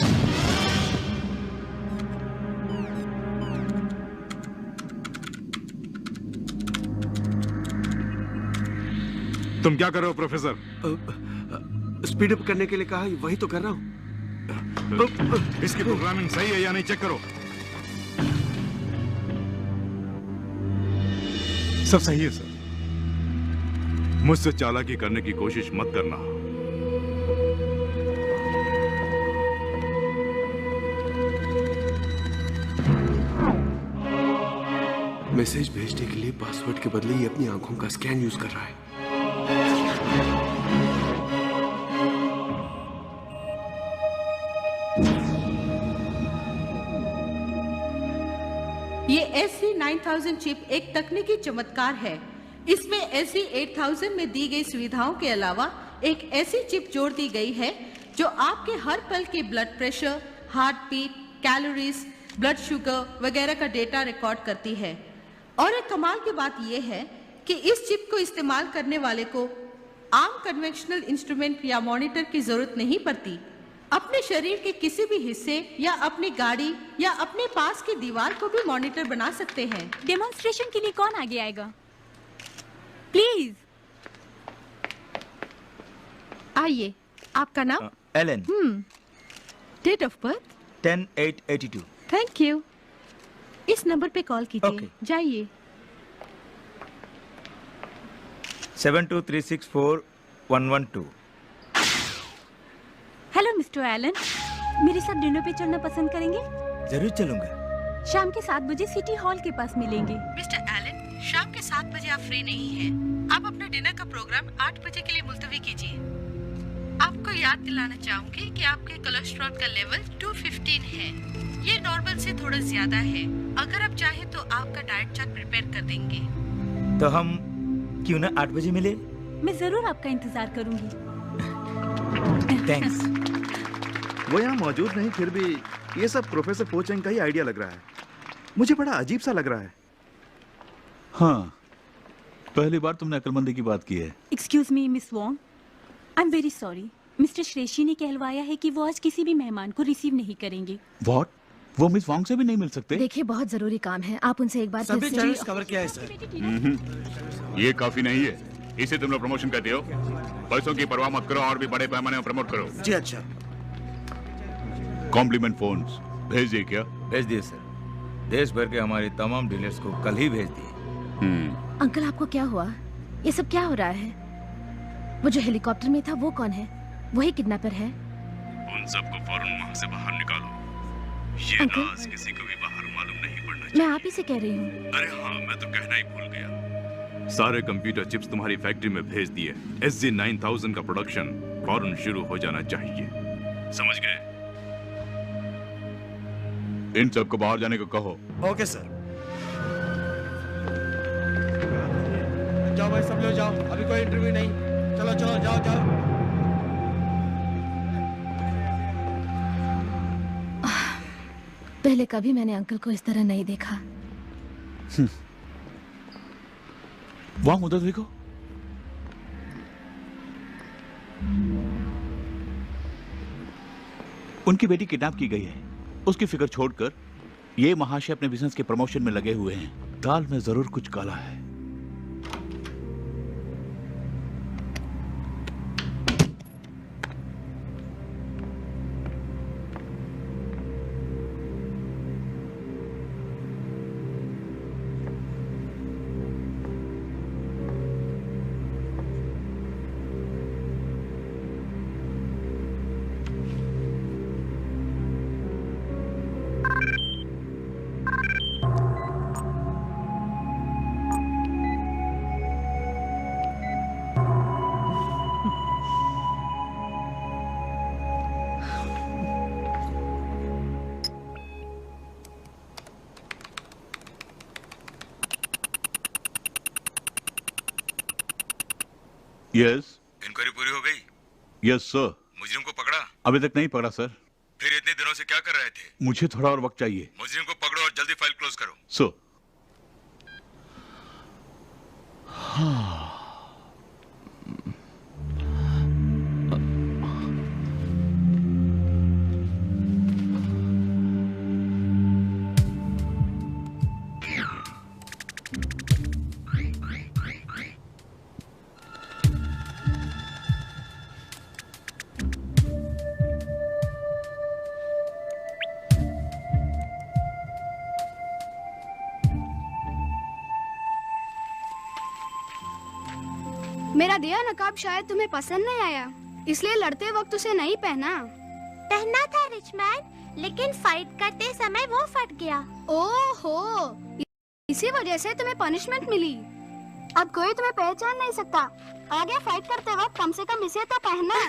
B: तुम क्या कर रहे हो प्रोफेसर?
H: स्पीड अप करने के लिए कहा, वही तो कर रहा हूँ।
B: इसकी प्रोग्रामिंग सही है या नहीं चेक करो।
J: सब सही है सर।
B: मुझसे चालाकी करने की कोशिश मत करना।
H: मैसेज भेजने के लिए पासवर्ड के बदले ही अपनी आंखों का स्कैन यूज कर रहा है।
I: ये SC9000 चिप एक तकनीकी चमत्कार है। इसमें SC8000 में दी गई सुविधाओं के अलावा एक ऐसी चिप जोड़ दी गई है जो आपके हर पल के blood pressure, heart beat, calories, blood sugar वगैरह का डेटा रिकॉर्ड करती है। और एक कमाल की बात यह है कि इस चिप को इस्तेमाल करने वाले को आम कन्वेंशनल इंस्ट्रूमेंट या मॉनिटर की जरूरत नहीं पड़ती। अपने शरीर के किसी भी हिस्से या अपनी गाड़ी या अपने पास की दीवार को भी मॉनिटर बना सकते हैं।
C: डेमोन्स्ट्रेशन के लिए कौन आगे आएगा? प्लीज
I: आइए। आपका नाम?
K: Alan.
I: Date of birth?
K: 10/8/82।
I: Thank you. इस नंबर पे कॉल कीजिए।
K: Okay.
I: जाइए।
K: 72364112।
C: हेलो मिस्टर एलन, मेरे साथ डिनर पे चलना पसंद करेंगे?
K: जरूर चलूंगा।
C: शाम के 7 बजे सिटी हॉल के पास मिलेंगे।
I: मिस्टर एलन, शाम के 7 बजे आप फ्री नहीं हैं। आप अपना डिनर का प्रोग्राम 8 बजे के लिए मुलतवी कीजिए। आपको याद दिलाना चाहूंगी कि आपके कोलेस्ट्रॉल का लेवल 215 है। ये नॉर्मल से थोड़ा ज्यादा है। अगर आप चाहें तो आपका डाइट चार्ट प्रिपेयर कर देंगे।
K: तो हम क्यों ना 8 बजे मिले?
C: मैं जरूर आपका इंतजार करूंगी।
K: थैंक्स।
B: वो यहाँ मौजूद नहीं, फिर भी ये सब प्रोफेसर पोचेंग का ही आइडिया लग रहा है। मुझे बड़ा अजीब सा लग रहा है।
D: हाँ, पहली बार तुमने अक्लमंदी की बात की है।
C: Excuse me miss Wong, I am very sorry. Mister श्रेषी ने कहलवाया है कि वो आज किसी भी मेहमान को रिसीव नहीं करेंगे।
D: व्हाट? वो मिस वांग से भी नहीं मिल सकते?
A: देखिए, बहुत जरूरी काम है, आप उनसे एक बार
K: सभी चैनल्स कवर किया है
D: सर। ये काफी नहीं है। इसे तुम लोग प्रमोशन कहते हो? पैसों की परवाह मत करो और भी बड़े पैमाने में प्रमोट करो।
K: जी अच्छा।
D: कॉम्प्लीमेंट फोन्स भेज दिए क्या?
K: भेज दिए सर। देश भर के हमारे तमाम डीलर्स को कल ही भेज दिए।
A: अंकल, आपको क्या हुआ? ये सब क्या हो रहा है? वो जो हेलीकॉप्टर में था वो कौन है? वही किडनैपर है?
B: उन सबको फौरन वहां से बाहर निकालो। ये राज किसी को भी बाहर मालूम नहीं पड़ना चाहिए।
A: मैं आप ही से कह रही हूँ।
B: अरे हाँ, मैं तो कहना ही भूल गया। सारे कंप्यूटर चिप्स तुम्हारी फैक्ट्री में भेज दिए। SG9000 का प्रोडक्शन फौरन शुरू हो जाना चाहिए। समझ गए?
D: इन सबको बाहर जाने को कहो।
K: Okay sir. जाओ भाई, सब लोग जाओ, अभी कोई इंटरव्यू नहीं। चलो चलो, जाओ जाओ।
A: पहले कभी मैंने अंकल को इस तरह नहीं देखा।
D: वांग, उधर देखो। उनकी बेटी किडनैप की गई है। उसकी फिक्र छोड़कर ये महाशय अपने बिजनेस के प्रमोशन में लगे हुए हैं। दाल में जरूर कुछ काला है। यस।
L: इंक्वायरी पूरी हो गई?
D: Yes sir.
L: मुजरिम को पकड़ा?
D: अभी तक नहीं पकड़ा सर।
L: फिर इतने दिनों से क्या कर रहे थे?
D: मुझे थोड़ा और वक्त चाहिए।
L: मुजरिम को पकड़ो और जल्दी फाइल क्लोज करो।
D: सर। हाँ।
E: मेरा दिया नकाब शायद तुम्हें पसंद नहीं आया, इसलिए लड़ते वक्त उसे नहीं पहना।
F: पहना था रिचमैन, लेकिन फाइट करते समय वो फट गया।
E: ओहो, इसी वजह से तुम्हें पनिशमेंट मिली। अब कोई तुम्हें पहचान नहीं सकता। आगे फाइट करते वक्त कम से कम इसे तो पहनना।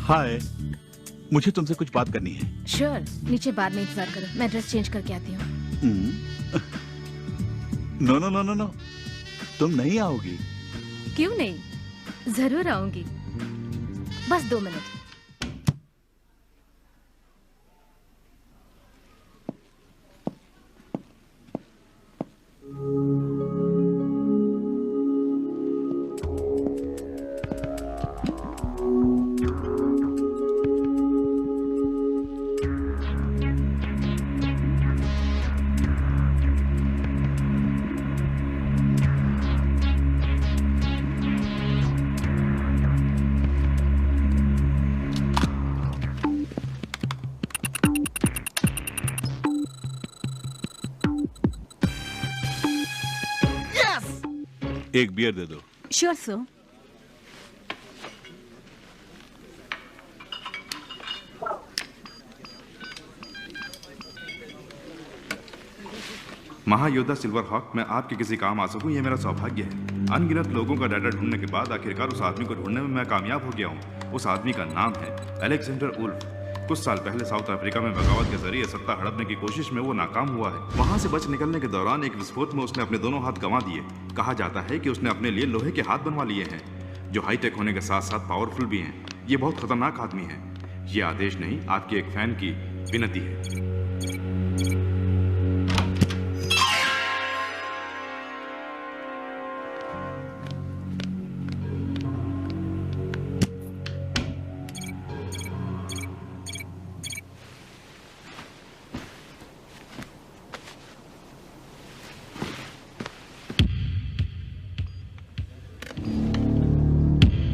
D: हाय, मुझे तुमसे कुछ बात करनी है।
A: श्योर, नीचे बाद में इंतजार करो, मैं ड्रेस चेंज करके आती हूँ।
D: No no no no no, तुम नहीं आओगी?
A: क्यों नहीं, जरूर आऊंगी, बस 2 मिनट।
D: एक बियर दे दो।
C: Sure sir.
B: महायोद्धा सिल्वर हॉक, मैं आपके किसी काम आ सकूं, यह मेरा सौभाग्य है। अनगिनत लोगों का डाटा ढूंढने के बाद आखिरकार उस आदमी को ढूंढने में मैं कामयाब हो गया हूं। उस आदमी का नाम है अलेक्जेंडर वुल्फ। कुछ साल पहले साउथ अफ्रीका में बगावत के जरिए सत्ता हड़पने की कोशिश में वो नाकाम हुआ है। वहां से बच निकलने के दौरान एक विस्फोट में उसने अपने दोनों हाथ गंवा दिए। कहा जाता है कि उसने अपने लिए लोहे के हाथ बनवा लिए हैं, जो हाईटेक होने के साथ साथ पावरफुल भी हैं। ये बहुत खतरनाक आदमी है। ये आदेश नहीं, आपके एक फैन की विनती है।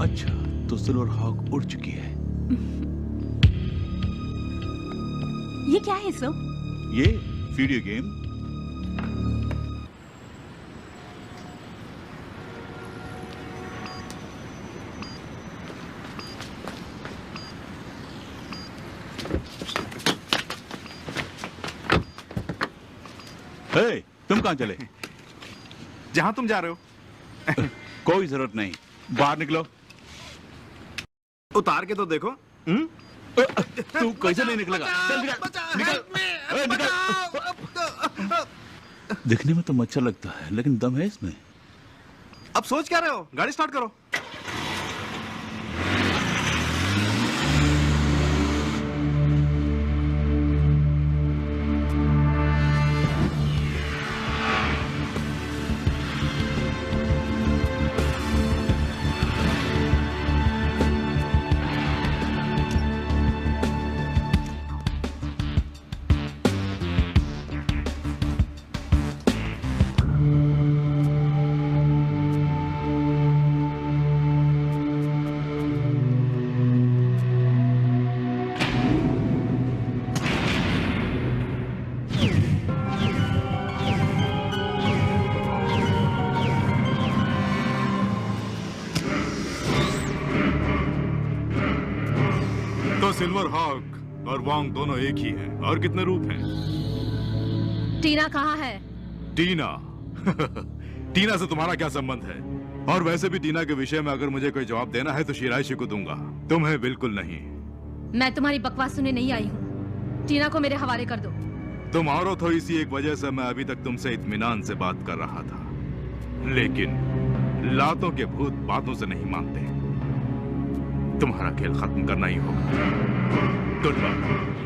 D: अच्छा, तो सिल्वर हॉक उड़ चुकी है।
C: ये क्या है सर?
D: ये वीडियो गेम। हे, तुम कहां चले?
B: जहां तुम जा रहे हो।
D: कोई जरूरत नहीं, बाहर निकलो।
B: उतार के तो देखो।
D: तू कैसे नहीं निकलेगा? चल निकल, निकल। दिखने में तो मच्छर लगता है, लेकिन दम है इसमें।
B: अब सोच क्या रहे हो? गाड़ी स्टार्ट करो।
M: सिल्वर हॉक, और वोंग दोनों एक ही हैं। और कितने रूप हैं?
A: टीना कहाँ है?
M: टीना? टीना से तुम्हारा क्या संबंध है? और वैसे भी टीना के विषय में अगर मुझे कोई जवाब देना है तो शिराइशी को दूंगा, तुम्हें बिल्कुल नहीं।
A: मैं तुम्हारी बकवास सुनने नहीं आई हूँ। टीना को मेरे हवाले कर दो।
M: तुम औरत हो, इसी एक वजह से मैं अभी तक तुमसे इत्मीनान से बात कर रहा था, लेकिन लातों के भूत बातों से नहीं मानते। तुम्हारा खेल खत्म करना ही होगा। Good bye.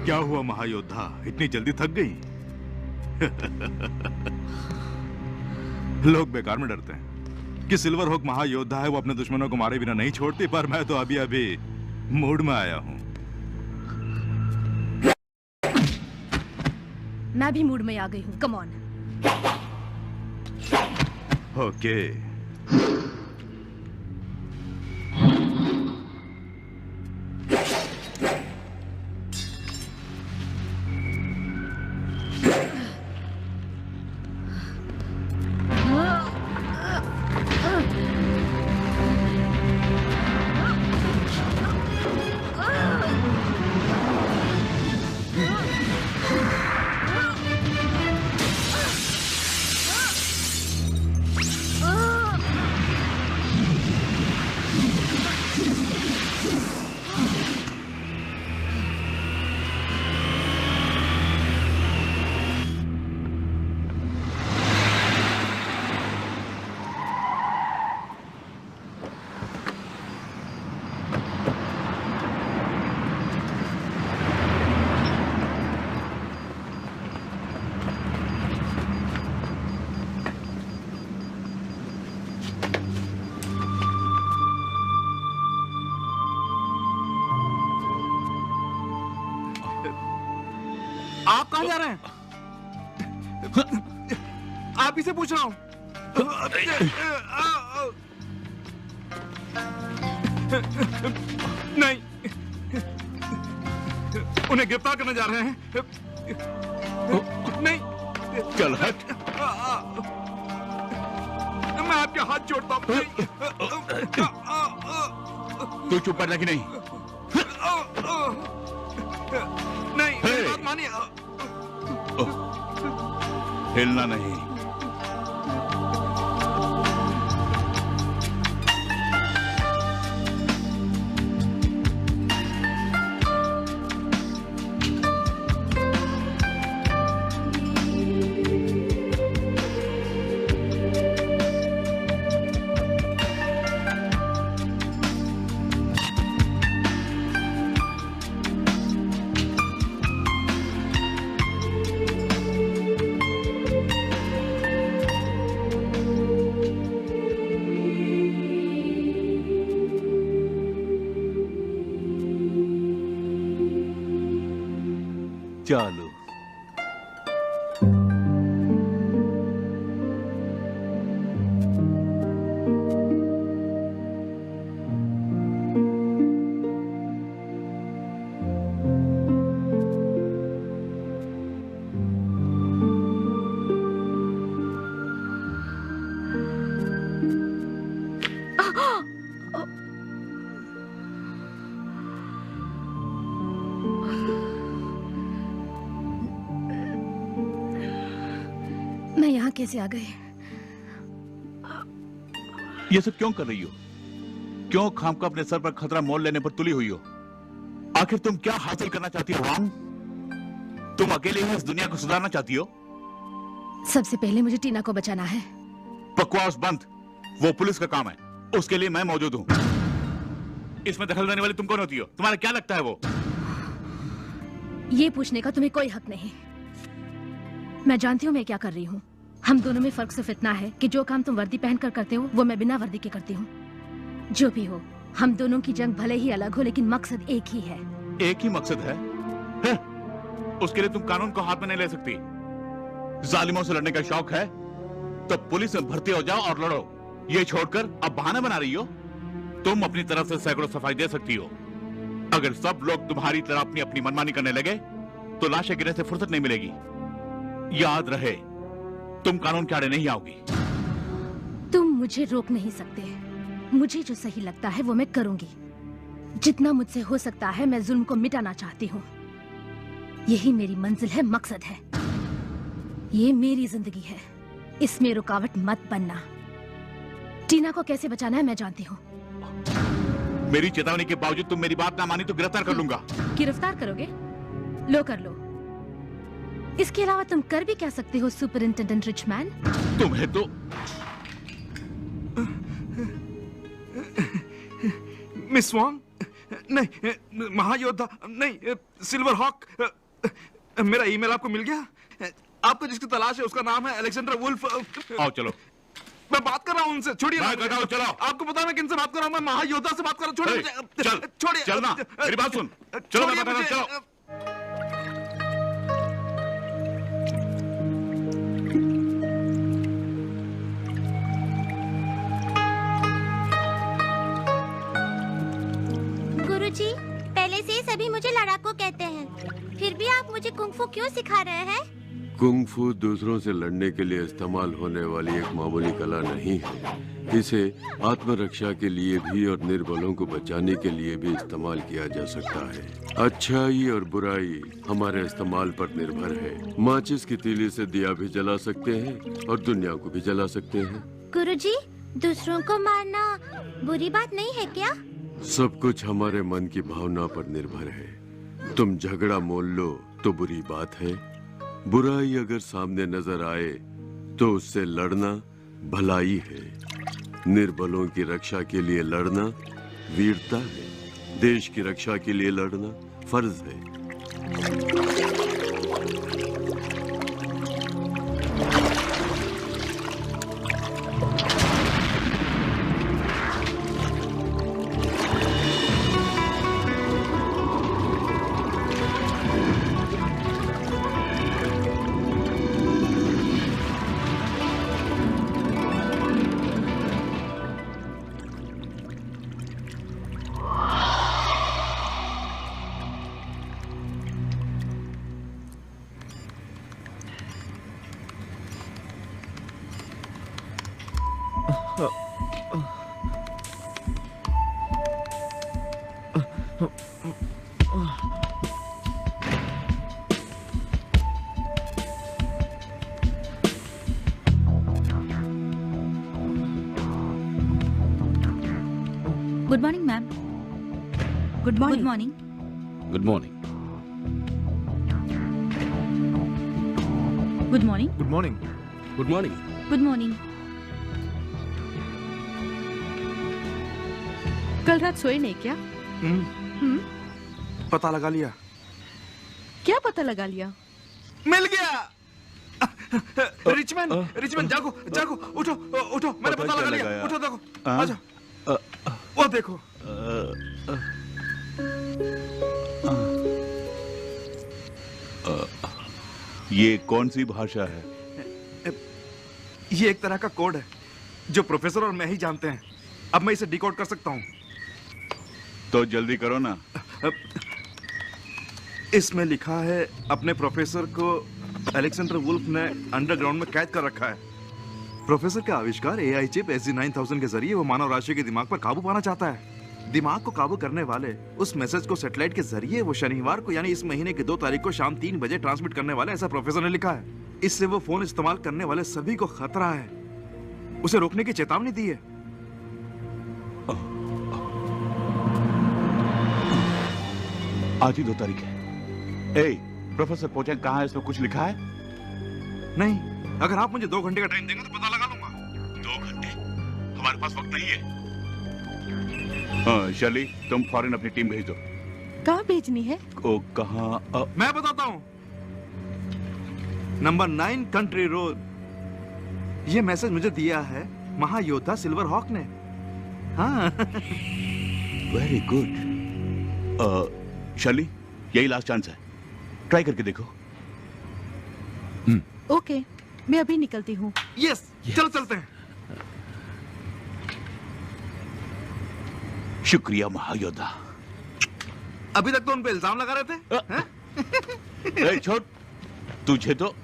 M: क्या हुआ महायोद्धा, इतनी जल्दी थक गई? लोग बेकार में डरते हैं कि सिल्वर हॉक महायोद्धा है, वो अपने दुश्मनों को मारे बिना नहीं छोड़ती, पर मैं तो अभी अभी मूड में आया हूँ।
A: मैं भी मूड में आ गई हूँ, कम ऑन।
M: ओके।
B: आप कहाँ जा रहे हैं? आप ही से पूछ रहा हूँ। नहीं, उन्हें गिरफ्तार करने जा रहे हैं। नहीं,
D: चल हट।
B: मैं आपके हाथ जोड़ता हूँ।
D: तू चुप बैठना कि नहीं?
B: नहीं, मेरी बात मानिए।
D: हिलना नहीं। चालू।
A: मैं यहाँ कैसे आ गई?
D: ये सब क्यों कर रही हो? क्यों खामखा अपने सर पर खतरा मोल लेने पर तुली हुई हो? आखिर तुम क्या हासिल करना चाहती हो वांग? तुम अकेले ही इस दुनिया को सुधारना चाहती हो?
A: सबसे पहले मुझे टीना को बचाना है।
D: बकवास बंद। वो पुलिस का काम है, उसके लिए मैं मौजूद हूं। इसमें दखल देने वाली तुम कौन होती हो? तुम्हारा क्या लगता है वो?
A: ये पूछने का तुम्हें कोई हक नहीं। मैं जानती हूँ मैं क्या कर रही हूँ। हम दोनों में फर्क सिर्फ इतना है कि जो काम तुम वर्दी पहनकर करते हो वो मैं बिना वर्दी के करती हूँ। जो भी हो, हम दोनों की जंग भले ही अलग हो लेकिन मकसद एक ही है।
D: एक ही मकसद है? उसके लिए तुम कानून को हाथ में नहीं ले सकती। जालिमों से लड़ने का शौक है तो पुलिस में भर्ती हो जाओ और लड़ो। ये छोड़कर अब बहाना बना रही हो? तुम अपनी तरफ से सैकड़ों सफाई दे सकती हो। अगर सब लोग तुम्हारी तरह अपनी अपनी मनमानी करने लगे तो लाशें गिरने से फुर्सत नहीं मिलेगी। याद रहे, तुम कानून के आड़े नहीं आओगी।
A: तुम मुझे रोक नहीं सकते। मुझे जो सही लगता है वो मैं करूंगी। जितना मुझसे हो सकता है मैं जुल्म को मिटाना चाहती हूँ। यही मेरी मंजिल है, मकसद है। ये मेरी जिंदगी है, इसमें रुकावट मत बनना। टीना को कैसे बचाना है मैं जानती हूँ।
D: मेरी चेतावनी के बावजूद तुम मेरी बात ना मानी तो गिरफ्तार कर लूंगा।
A: गिरफ्तार करोगे? लो कर लो। इसके अलावा तुम कर भी क्या सकते हो सुपरिंटेंडेंट रिचमैन?
D: तुम्हें तो
B: मिस वांग, नहीं, महायोद्धा नहीं, सिल्वर हॉक। मेरा ईमेल आपको मिल गया? आपको जिसकी तलाश है उसका नाम है अलेक्जेंडर वुल्फ।
M: आओ चलो।
B: मैं बात कर रहा हूँ उनसे। छोड़िए।
M: चलो।
B: आपको पता है मैं किनसे बात कर रहा हूँ? मैं महायोद्धा से बात कर रहा हूँ। छोड़िए मुझे।
M: चल,
B: छोड़िए।
M: चलना। मेरी बात सुन। चलो मैं बता रहा हूँ, चलो।
F: गुरुजी, पहले से ही सभी मुझे लड़ाकू कहते हैं, फिर भी आप मुझे कुंग-फू क्यों सिखा रहे हैं?
H: कुंग-फू दूसरों से लड़ने के लिए इस्तेमाल होने वाली एक मामूली कला नहीं है। इसे आत्मरक्षा के लिए भी और निर्बलों को बचाने के लिए भी इस्तेमाल किया जा सकता है। अच्छाई और बुराई हमारे इस्तेमाल पर निर्भर है। माचिस की तीली से दिया भी जला सकते हैं और दुनिया को भी जला सकते हैं।
F: गुरुजी, दूसरों को मारना बुरी बात नहीं है क्या?
H: सब कुछ हमारे मन की भावना पर निर्भर है। तुम झगड़ा मोल लो तो बुरी बात है, बुराई अगर सामने नजर आए तो उससे लड़ना भलाई है। निर्बलों की रक्षा के लिए लड़ना वीरता है, देश की रक्षा के लिए लड़ना फर्ज है।
N: Good morning ma'am. Good morning.
M: Good morning.
N: Good morning.
K: Good morning.
G: Good morning.
N: Good morning.
I: कल रात सोए नहीं क्या?
B: पता लगा लिया।
I: क्या पता लगा लिया?
B: मिल गया। रिचमैन जागो जागो, उठो उठो, मैंने पता लगा लिया। उठो, देखो, आजा। वो देखो।
D: ये कौन सी भाषा है?
B: ये एक तरह का कोड है जो प्रोफेसर और मैं ही जानते हैं। अब मैं इसे डिकोड कर सकता हूँ।
D: तो जल्दी करो ना।
B: इसमें लिखा है, अपने प्रोफेसर को अलेक्जेंडर वुल्फ ने अंडरग्राउंड में कैद कर रखा है। प्रोफेसर का आविष्कार एआई चिप SG-9000 के जरिए वो मानव राशि के दिमाग पर काबू पाना चाहता है। दिमाग को काबू करने वाले उस मैसेज को सैटेलाइट के जरिए वो शनिवार को यानी इस महीने की 2 तारीख को शाम 3 बजे ट्रांसमिट करने वाले, ऐसा प्रोफेसर ने लिखा है। इससे वो फोन इस्तेमाल करने वाले सभी को खतरा है। उसे रोकने की चेतावनी दी है।
D: आज ही 2 तारीख है। ए, प्रोफेसर पोचैंग कहाँ है? इसमें कुछ लिखा है?
B: नहीं, अगर आप मुझे 2 घंटे का टाइम देंगे तो पता लगा लूंगा।
D: 2 घंटे? हमारे पास वक्त नहीं है। शर्ली, तुम फौरन अपनी टीम भेज दो।
I: कहाँ भेजनी है?
D: ओ, कहाँ?
B: मैं बताता हूँ। Number 9 country road. ये मैसेज मुझे दिया है महायोद्धा सिल्वर हॉक ने। हाँ।
D: Very good. शर्ली, यही लास्ट चांस है, ट्राई करके देखो।
I: ओके, मैं अभी निकलती हूँ।
B: यस, चलो चलते हैं।
D: शुक्रिया महायोद्धा।
B: अभी तक तो उन पे इल्जाम लगा रहे थे।
D: छोड़, तुझे तो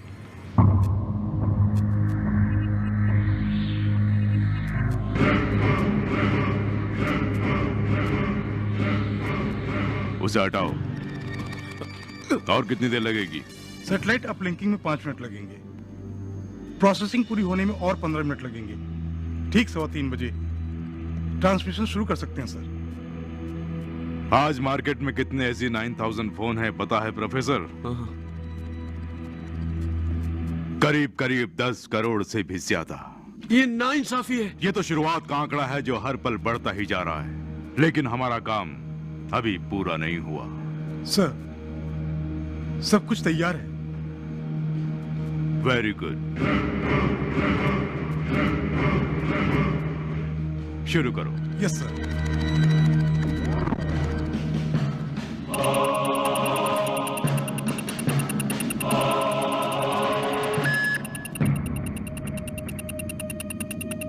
M: उसे हटाओ। और कितनी देर लगेगी?
J: सैटेलाइट अपलिंकिंग में 5 मिनट लगेंगे। प्रोसेसिंग पूरी होने में और 15 मिनट लगेंगे। ठीक 3:15 बजे ट्रांसमिशन शुरू कर सकते हैं सर।
M: आज मार्केट में कितने SG-9000 फोन हैं पता है प्रोफेसर? करीब करीब 10 करोड़ से भी ज्यादा।
G: ये नाइंसाफी है।
M: ये तो शुरुआत का आंकड़ा है जो हर पल बढ़ता ही जा रहा है। लेकिन हमारा काम अभी पूरा नहीं हुआ।
J: सर, सब कुछ तैयार है।
M: वेरी गुड, शुरू करो।
J: Yes sir.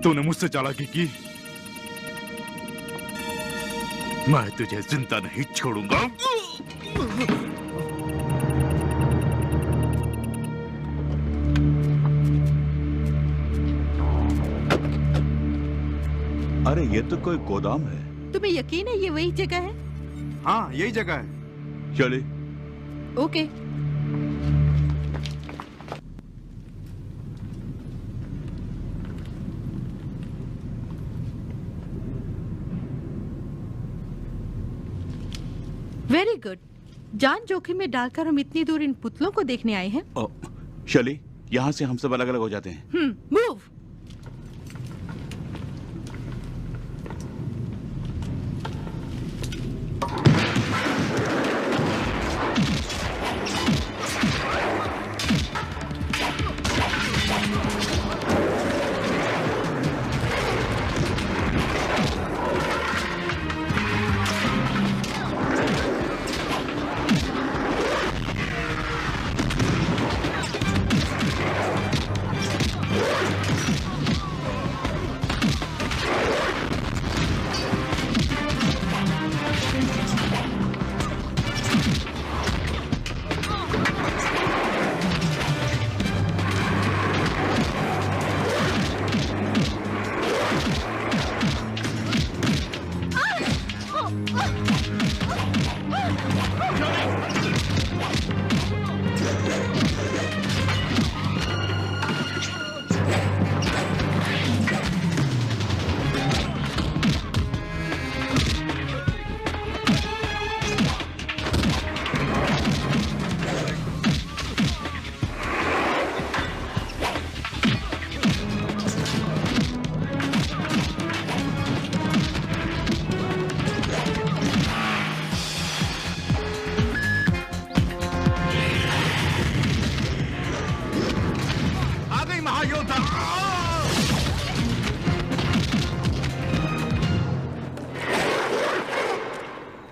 M: तूने मुझसे चालाकी की, मैं तुझे जिंदा नहीं छोड़ूंगा।
D: अरे ये तो कोई गोदाम है।
I: तुम्हें यकीन है ये वही जगह है?
B: हाँ, यही जगह है।
D: चलिए।
I: ओके। Very good. जान जोखिम में डालकर हम इतनी दूर इन पुतलों को देखने आए हैं।
D: शली, यहाँ से हम सब अलग अलग हो जाते हैं।
I: मूव।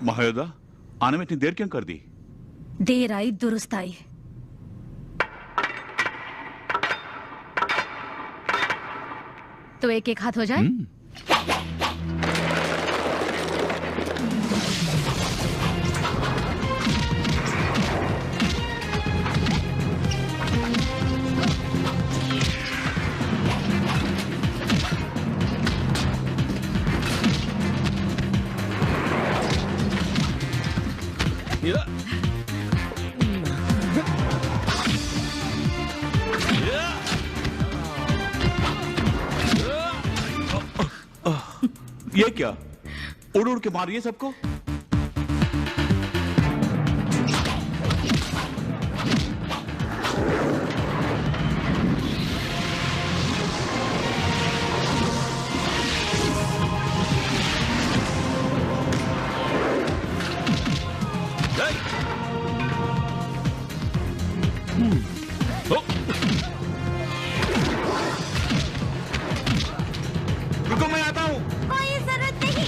D: महायोदा, आने में इतनी देर क्यों कर दी?
A: देर आई दुरुस्त आई। तो एक एक हाथ हो जाए।
D: ये क्या? उड़ उड़ के मारिए सबको।
F: रुको, मैं आता हूँ। कोई जरूरत नहीं।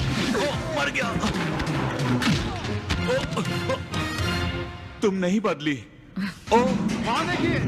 D: मर गया। तुम नहीं बदली। ओ,
B: वहां देखिए।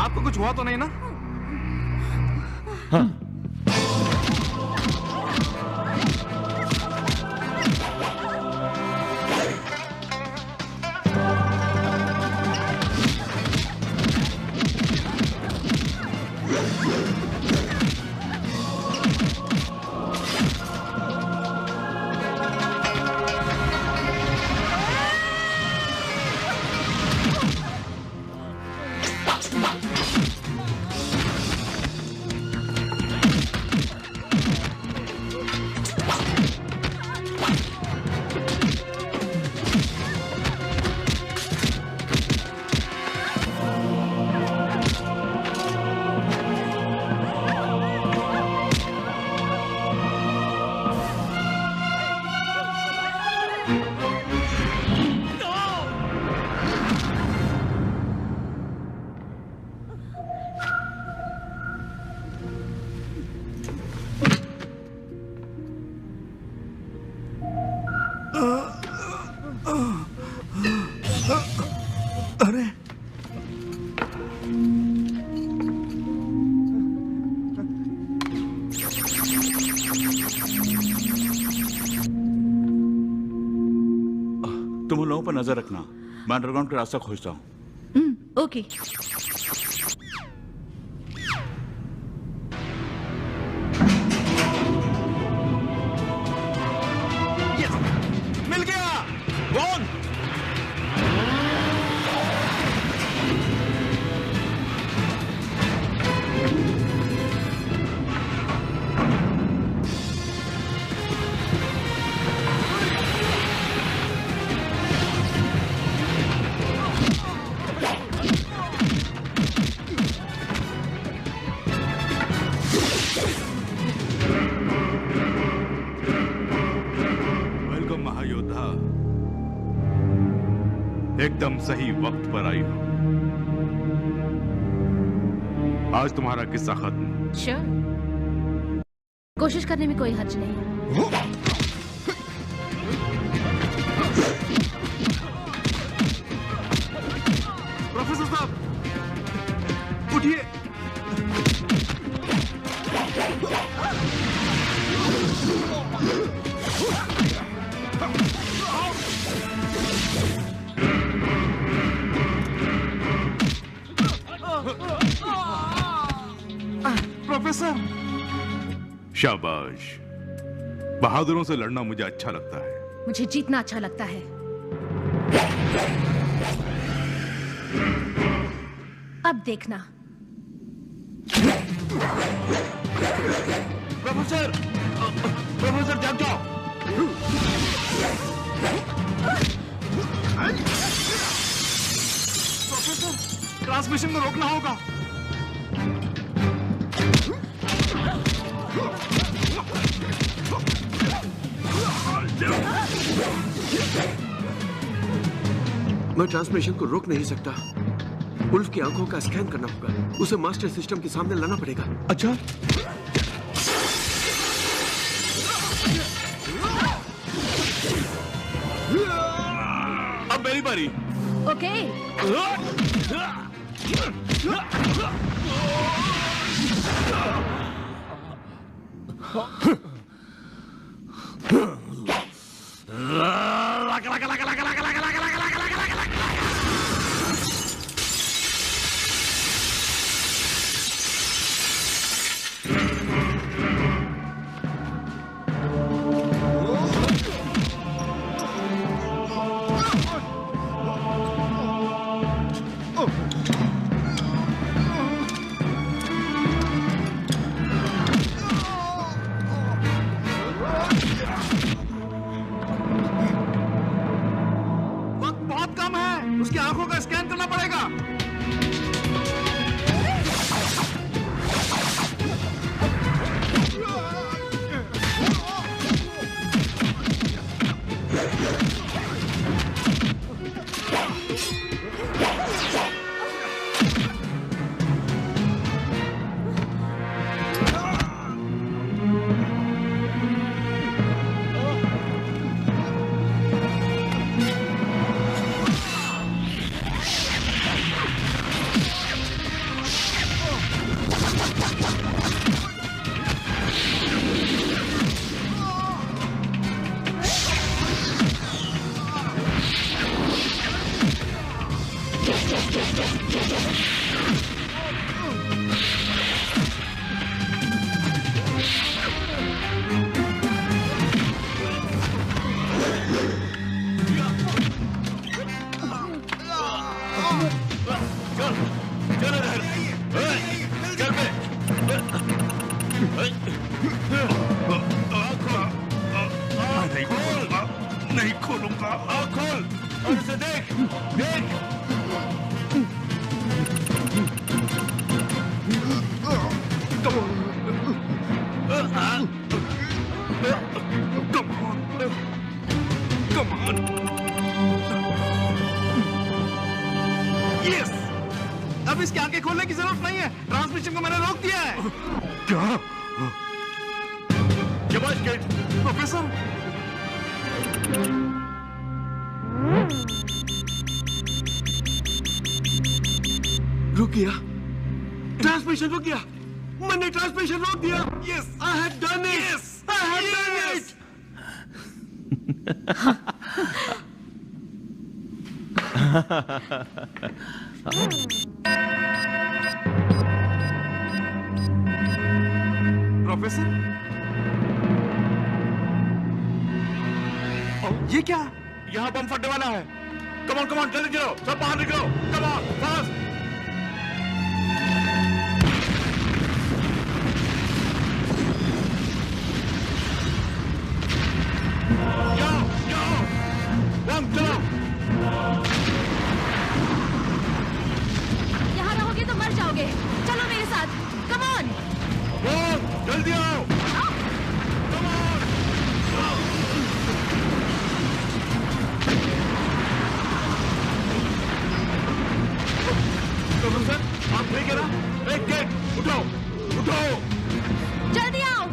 B: आपको कुछ हुआ तो नहीं ना?
D: हाँ।
B: अरे
D: तुम उन लोगों पर नजर रखना, मैं अंडरग्राउंड का रास्ता खोजता हूँ।
N: ओके।
B: मिल गया। वॉन
M: एकदम सही वक्त पर आई हो। आज तुम्हारा किस्सा खत्म।
A: श्योर। कोशिश करने में कोई हर्ज नहीं।
B: प्रोफेसर साहब उठिए। प्रोफेसर
M: शाबाश। बहादुरों से लड़ना मुझे अच्छा लगता है।
A: मुझे जीतना अच्छा लगता है। अब देखना।
B: प्रोफेसर प्रोफेसर जाग जाओ। प्रोफेसर ट्रांसमिशन को रोकना होगा।
G: मैं ट्रांसमिशन को रोक नहीं सकता। उल्फ की आंखों का स्कैन करना होगा। उसे मास्टर सिस्टम के सामने लाना पड़ेगा।
D: अच्छा, अब मेरी बारी।
A: ओके।
B: उसकी आंखों का स्कैन करना पड़ेगा।
D: चल इधर, चल बे।
M: नहीं खोलूंगा।
D: आँख खोल और इसे देख, देख।
M: Come on.
B: Yes! अब इसकी आंखें खोलने की जरूरत नहीं है। ट्रांसमिशन को मैंने रोक दिया है।
M: क्या?
D: शाबाश किड।
B: प्रोफेसर।
G: रुक गया। ट्रांसमिशन रुक गया। मैंने ट्रांसमिशन रोक दिया।
B: Yes!
G: I have done it.
B: Yes!
G: I have done it.
B: Professor, ये क्या?
D: यहाँ बम फटने वाला है। कम ऑन जल्दी चलो, सब बाहर निकलो। Come on fast. चलो।
A: यहाँ रहोगे तो मर जाओगे। चलो मेरे साथ। Come on.
D: जल्दी आओ। प्रोफेसर, आप ठीक है ना? एक गेट उठाओ, उठाओ।
A: जल्दी आओ।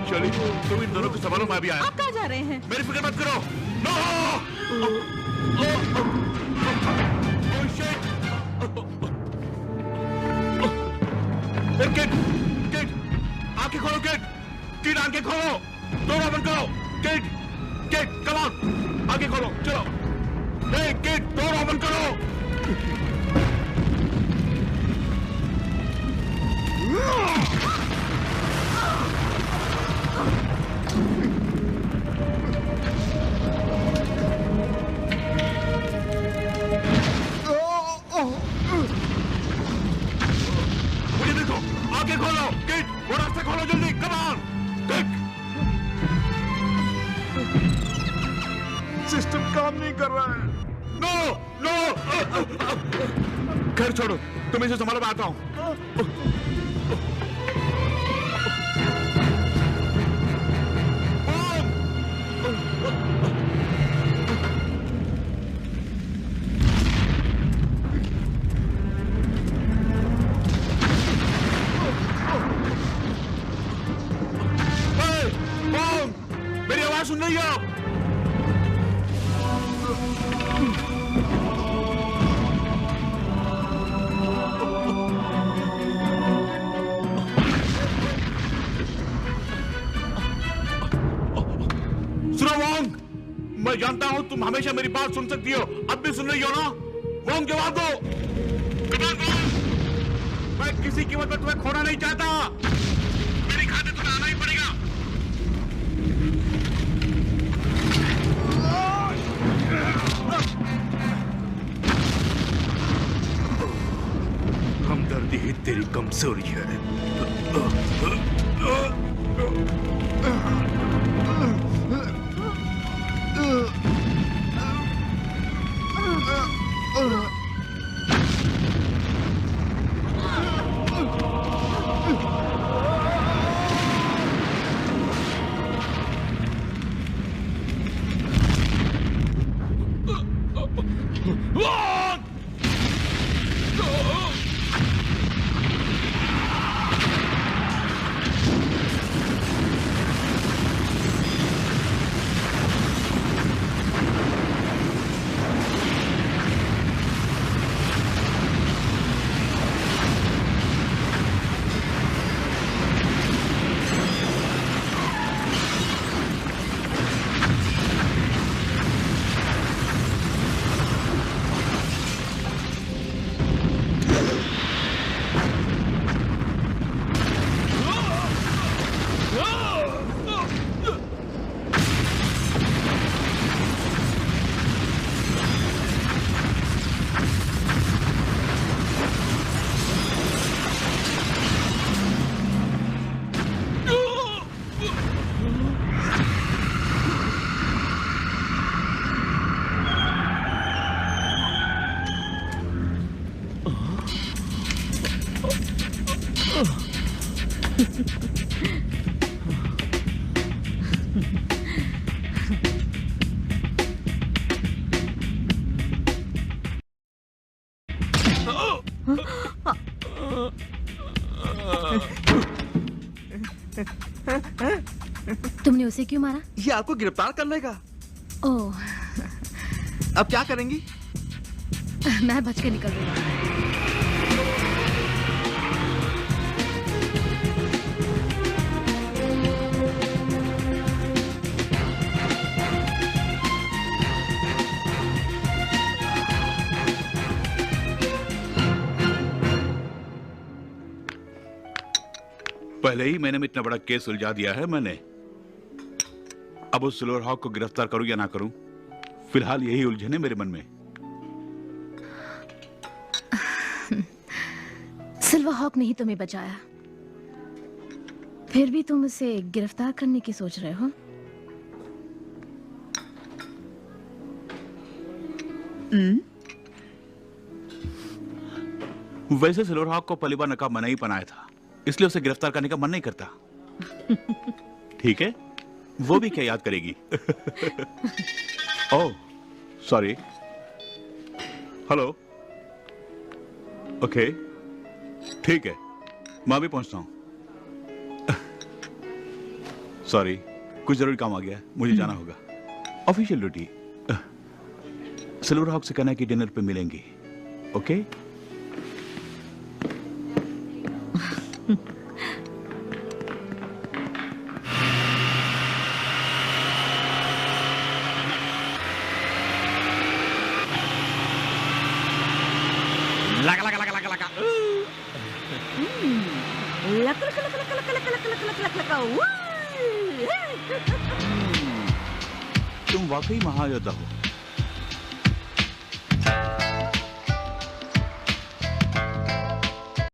D: चलिए, तुम इन दोनों को संभालो, मैं भी आया।
I: आप कहाँ जा रहे हैं?
D: मेरी फिक्र मत करो। नो! किड, आंखें खोलो किड, आंखें खोलो, डोर ओपन करो, किड, कम ऑन, आंखें खोलो, चलो, किड, डोर ओपन करो। मुझे देखो, आंखें खोलो, किड, वो रास्ता खोलो जल्दी, कम ऑन, किड।
B: सिस्टम काम नहीं कर रहा है।
D: नो! घर छोड़ो, तुम इसे संभालो, मैं आता हूं। मेरी आवाज सुन रही हो? सुनो वोंग, मैं जानता हूं तुम हमेशा मेरी बात सुन सकती हो, अब भी सुन रही हो ना? वोंग जवाब दो। मैं किसी कीमत पर तुम्हें खोना नहीं चाहता। मेरी खातिर तुम्हें आना ही पड़ेगा।
M: हमदर्दी ही तेरी कमजोरी है।
A: तुमने उसे क्यों मारा?
B: ये आपको गिरफ्तार करने का।
A: ओह,
B: अब क्या करेंगी?
A: मैं बच के निकल दूंगा।
D: पहले ही मैंने इतना बड़ा केस सुलझा दिया है मैंने। अब उस सिल्वर हॉक को गिरफ्तार करूं या ना करूं, फिलहाल यही उलझन है मेरे मन में।
A: सिल्वर हॉक ने ही तुम्हें बचाया, फिर भी तुम उसे गिरफ्तार करने की सोच रहे हो?
D: वैसे सिल्वर हॉक को पहली बार नकाब मैंने ही पहनाया था, इसलिए उसे गिरफ्तार करने का मन नहीं करता। ठीक है, वो भी क्या याद करेगी। ओह सॉरी, हेलो, ओके ठीक है, मैं अभी पहुंचता हूं। सॉरी, कुछ जरूरी काम आ गया, मुझे जाना होगा। Official duty. सिल्वर हॉक से कहना है कि डिनर पे मिलेंगे, ओके?
O: लगा लगा लगा लगा लगा luck luck luck luck luck luck luck luck luck luck luck.
D: तुम वाकई महायोद्धा हो।